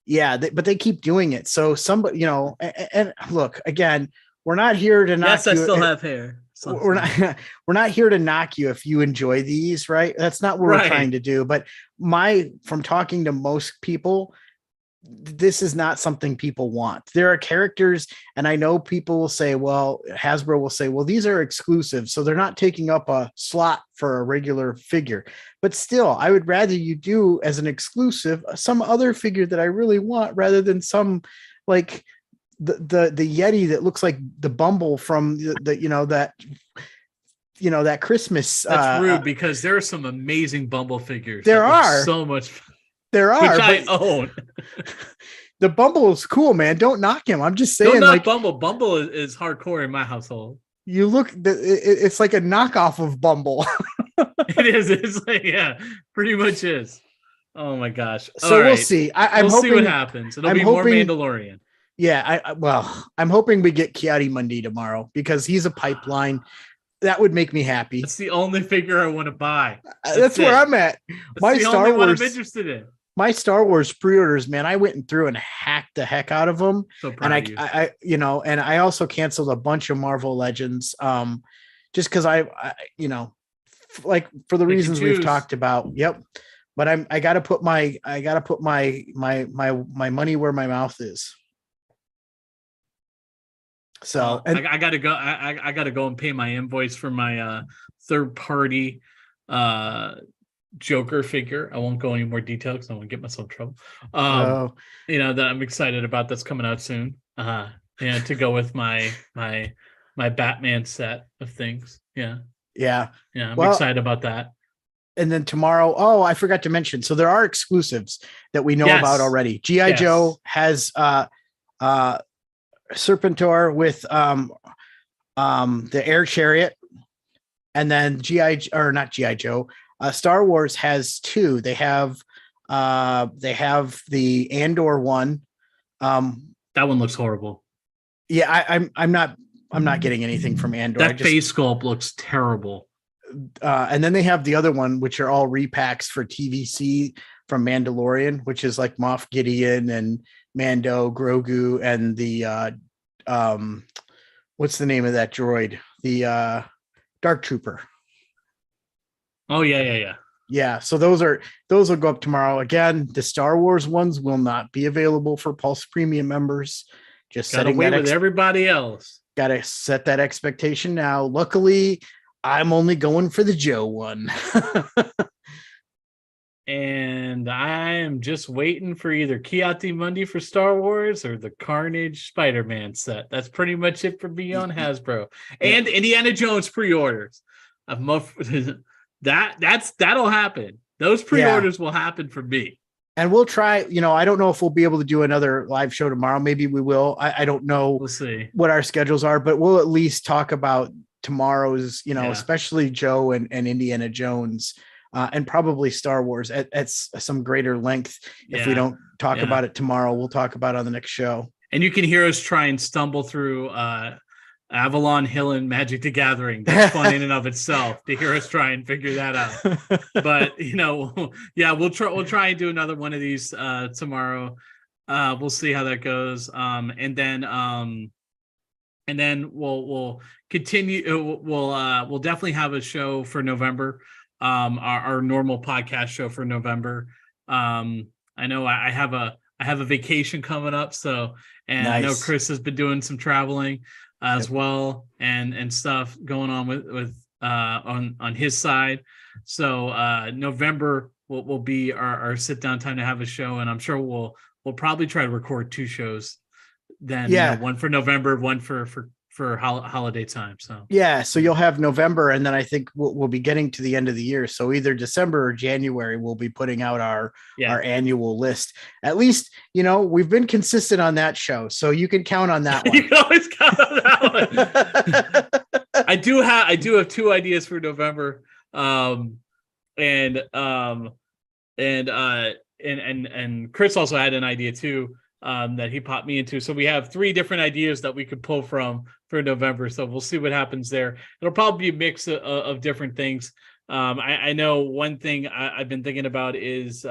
But they keep doing it. So somebody, and look, again, we're not here to knock Yes, you. I still have hair. We're not here to knock you if you enjoy these, right? That's not what we're trying to do. But from talking to most people, this is not something people want. There are characters, and I know people will say, well, Hasbro will say, well, these are exclusive, so they're not taking up a slot for a regular figure. But still, I would rather you do as an exclusive some other figure that I really want rather than some like the Yeti that looks like the Bumble from that Christmas. That's rude because there are some amazing Bumble figures. There are so much fun. There are, which I own. The Bumble is cool, man. Don't knock him. I'm just saying, don't knock Bumble. Bumble is hardcore in my household. You look, it's like a knockoff of Bumble. It is. It's like, yeah, pretty much is. Oh my gosh. So we'll see. I'm hoping, see what happens. It'll be more Mandalorian. Yeah. I'm hoping we get Kiadi Mundi tomorrow because he's a pipeline. That would make me happy. That's the only figure I want to buy. That's where I'm at. That's the only one I'm interested in. My Star Wars pre-orders, man, I went through and hacked the heck out of them. So proud and and I also canceled a bunch of Marvel Legends, just because I like for the reasons we've talked about. Yep. But I got to put my money where my mouth is. So I got to go. I got to go and pay my invoice for my third party Joker figure. I won't go any more detail because I won't get myself in trouble. That I'm excited about that's coming out soon. To go with my Batman set of things. Yeah. I'm excited about that. And then tomorrow, I forgot to mention. So there are exclusives that we know about already. G.I. Joe has Serpentor with the Air Chariot, and then not G.I. Joe. Star Wars has two. They have the Andor one. That one looks horrible. Yeah, I'm not getting anything from Andor. That face sculpt looks terrible. And then they have the other one, which are all repacks for TVC from Mandalorian, which is like Moff Gideon and Mando, Grogu, and the what's the name of that droid? The Dark Trooper. Oh yeah. Yeah, so those will go up tomorrow. Again, the Star Wars ones will not be available for Pulse Premium members. Just gotta wait with everybody else. Gotta set that expectation now. Luckily, I'm only going for the Joe one. And I am just waiting for either Kiati Mundi for Star Wars or the Carnage Spider-Man set. That's pretty much it for me on Hasbro. And Indiana Jones pre-orders. That'll happen. Those pre-orders will happen for me. And we'll try, I don't know if we'll be able to do another live show tomorrow. Maybe we will. I don't know We'll see what our schedules are, but we'll at least talk about tomorrow's, Yeah. especially Joe and Indiana Jones, and probably Star Wars at some greater length. If we don't talk about it tomorrow, we'll talk about it on the next show. And you can hear us try and stumble through Avalon Hill and Magic the Gathering. That's fun in and of itself to hear us try and figure that out. But we'll try and do another one of these tomorrow. We'll see how that goes. And then we'll continue. We'll definitely have a show for November. Our normal podcast show for November. I know I have a vacation coming up, so nice. I know Chris has been doing some traveling as well and stuff going on with on his side. So November will be our sit down time to have a show, and I'm sure we'll probably try to record 2 shows then, one for November, one for holiday time. So you'll have November, and then I think we'll be getting to the end of the year. So either December or January, we'll be putting out our annual list. At least, we've been consistent on that show, so you can count on that one. You can always count on that one. I do have 2 ideas for November. And Chris also had an idea too. That he popped me into. So we have 3 different ideas that we could pull from for November. So we'll see what happens there. It'll probably be a mix of different things. I know one thing I've been thinking about is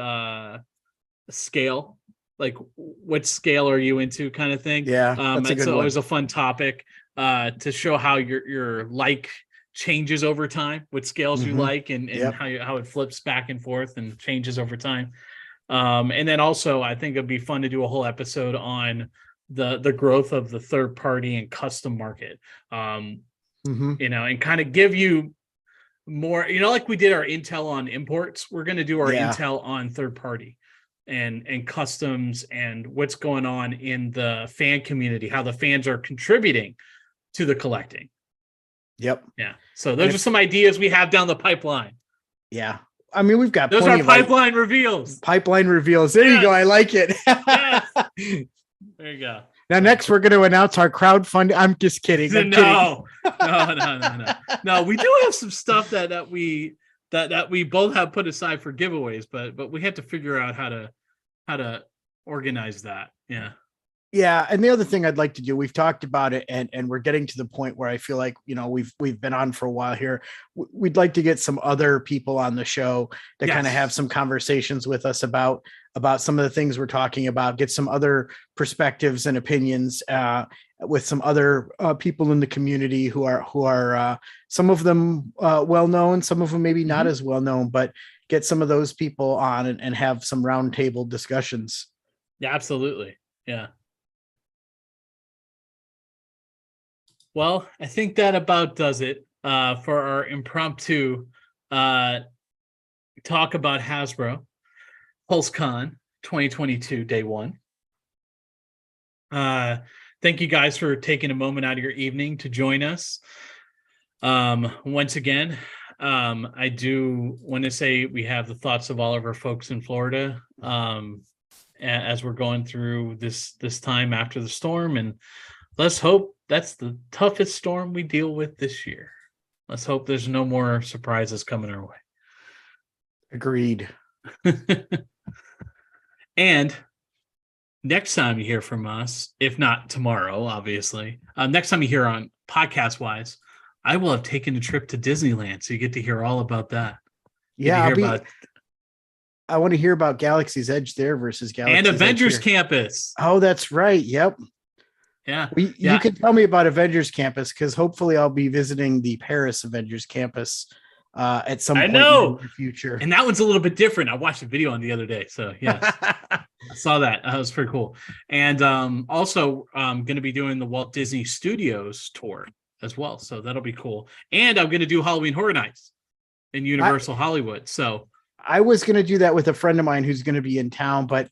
scale. Like, what scale are you into, kind of thing. Yeah, it's always a fun topic to show how your like changes over time, what scales you like, and how it flips back and forth and changes over time. And then also, I think it'd be fun to do a whole episode on the growth of the third party and custom market, and kind of give you more, like we did our intel on imports. We're going to do our intel on third party and customs and what's going on in the fan community, how the fans are contributing to the collecting. Yep. Yeah. So those are some ideas we have down the pipeline. Yeah. I mean, we've got those are pipeline reveals. Pipeline reveals. There you go. I like it. Yes. There you go. Now, next we're going to announce our crowdfunding. I'm just kidding. No. We do have some stuff that we both have put aside for giveaways, but we have to figure out how to organize that. Yeah. Yeah. And the other thing I'd like to do, we've talked about it, and we're getting to the point where I feel like, we've been on for a while here. We'd like to get some other people on the show to kind of have some conversations with us about some of the things we're talking about, get some other perspectives and opinions with some other people in the community who are some of them well-known, some of them maybe not as well-known, but get some of those people on and have some roundtable discussions. Yeah, absolutely. Yeah. Well, I think that about does it for our impromptu talk about Hasbro Pulse Con 2022 day 1. Thank you guys for taking a moment out of your evening to join us. Once again, I do want to say we have the thoughts of all of our folks in Florida as we're going through this time after the storm, and let's hope that's the toughest storm we deal with this year. Let's hope there's no more surprises coming our way. Agreed. And next time you hear from us, if not tomorrow, obviously, next time you hear on podcast wise, I will have taken a trip to Disneyland. So you get to hear all about that. I want to hear about Galaxy's Edge there versus Galaxy's and Avengers Edge here. Campus. Oh, that's right. Yep. Yeah. You can tell me about Avengers Campus, because hopefully I'll be visiting the Paris Avengers Campus at some point in the future. And that one's a little bit different. I watched a video on the other day. So yes, I saw that. That was pretty cool. And also I'm going to be doing the Walt Disney Studios tour as well. So that'll be cool. And I'm going to do Halloween Horror Nights in Universal Hollywood. So I was going to do that with a friend of mine who's going to be in town, but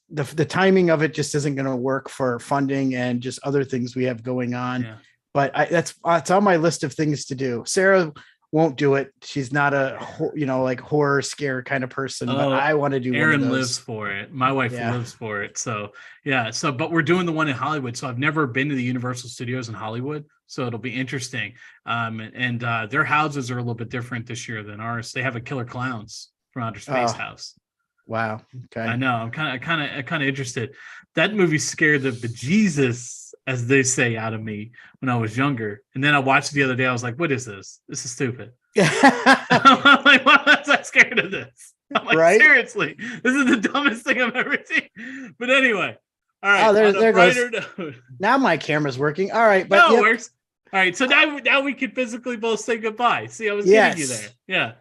the timing of it just isn't going to work for funding and just other things we have going on. Yeah. But it's on my list of things to do. Sarah, won't do it. She's not a like horror scare kind of person, but Oh, I want to do one of Aaron those. lives for it. My wife Yeah. lives for it. So yeah. So, but we're doing the one in Hollywood. So I've never been to the Universal Studios in Hollywood. So it'll be interesting. And their houses are a little bit different this year than ours. They have a Killer Clowns from Outer Space house. Wow. Okay. I know. I'm kind of interested. That movie scared the bejesus, as they say, out of me when I was younger. And then I watched it the other day. I was like, "What is this? This is stupid." I'm like, "Why was I scared of this?" I'm like, Right? "Seriously, this is the dumbest thing I've ever seen." But anyway, all right. Oh, there goes. Note, now my camera's working. All right, but it works. All right. So now we can physically both say goodbye. See, I was getting you there. Yeah.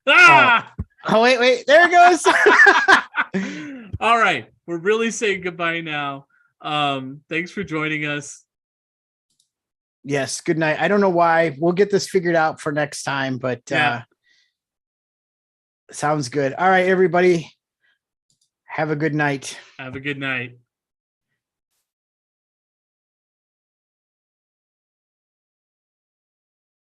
Ah. Oh wait, there it goes. All right, we're really saying goodbye now. Thanks for joining us. Yes, good night. I don't know why. We'll get this figured out for next time, but sounds good. All right, everybody. Have a good night. Have a good night.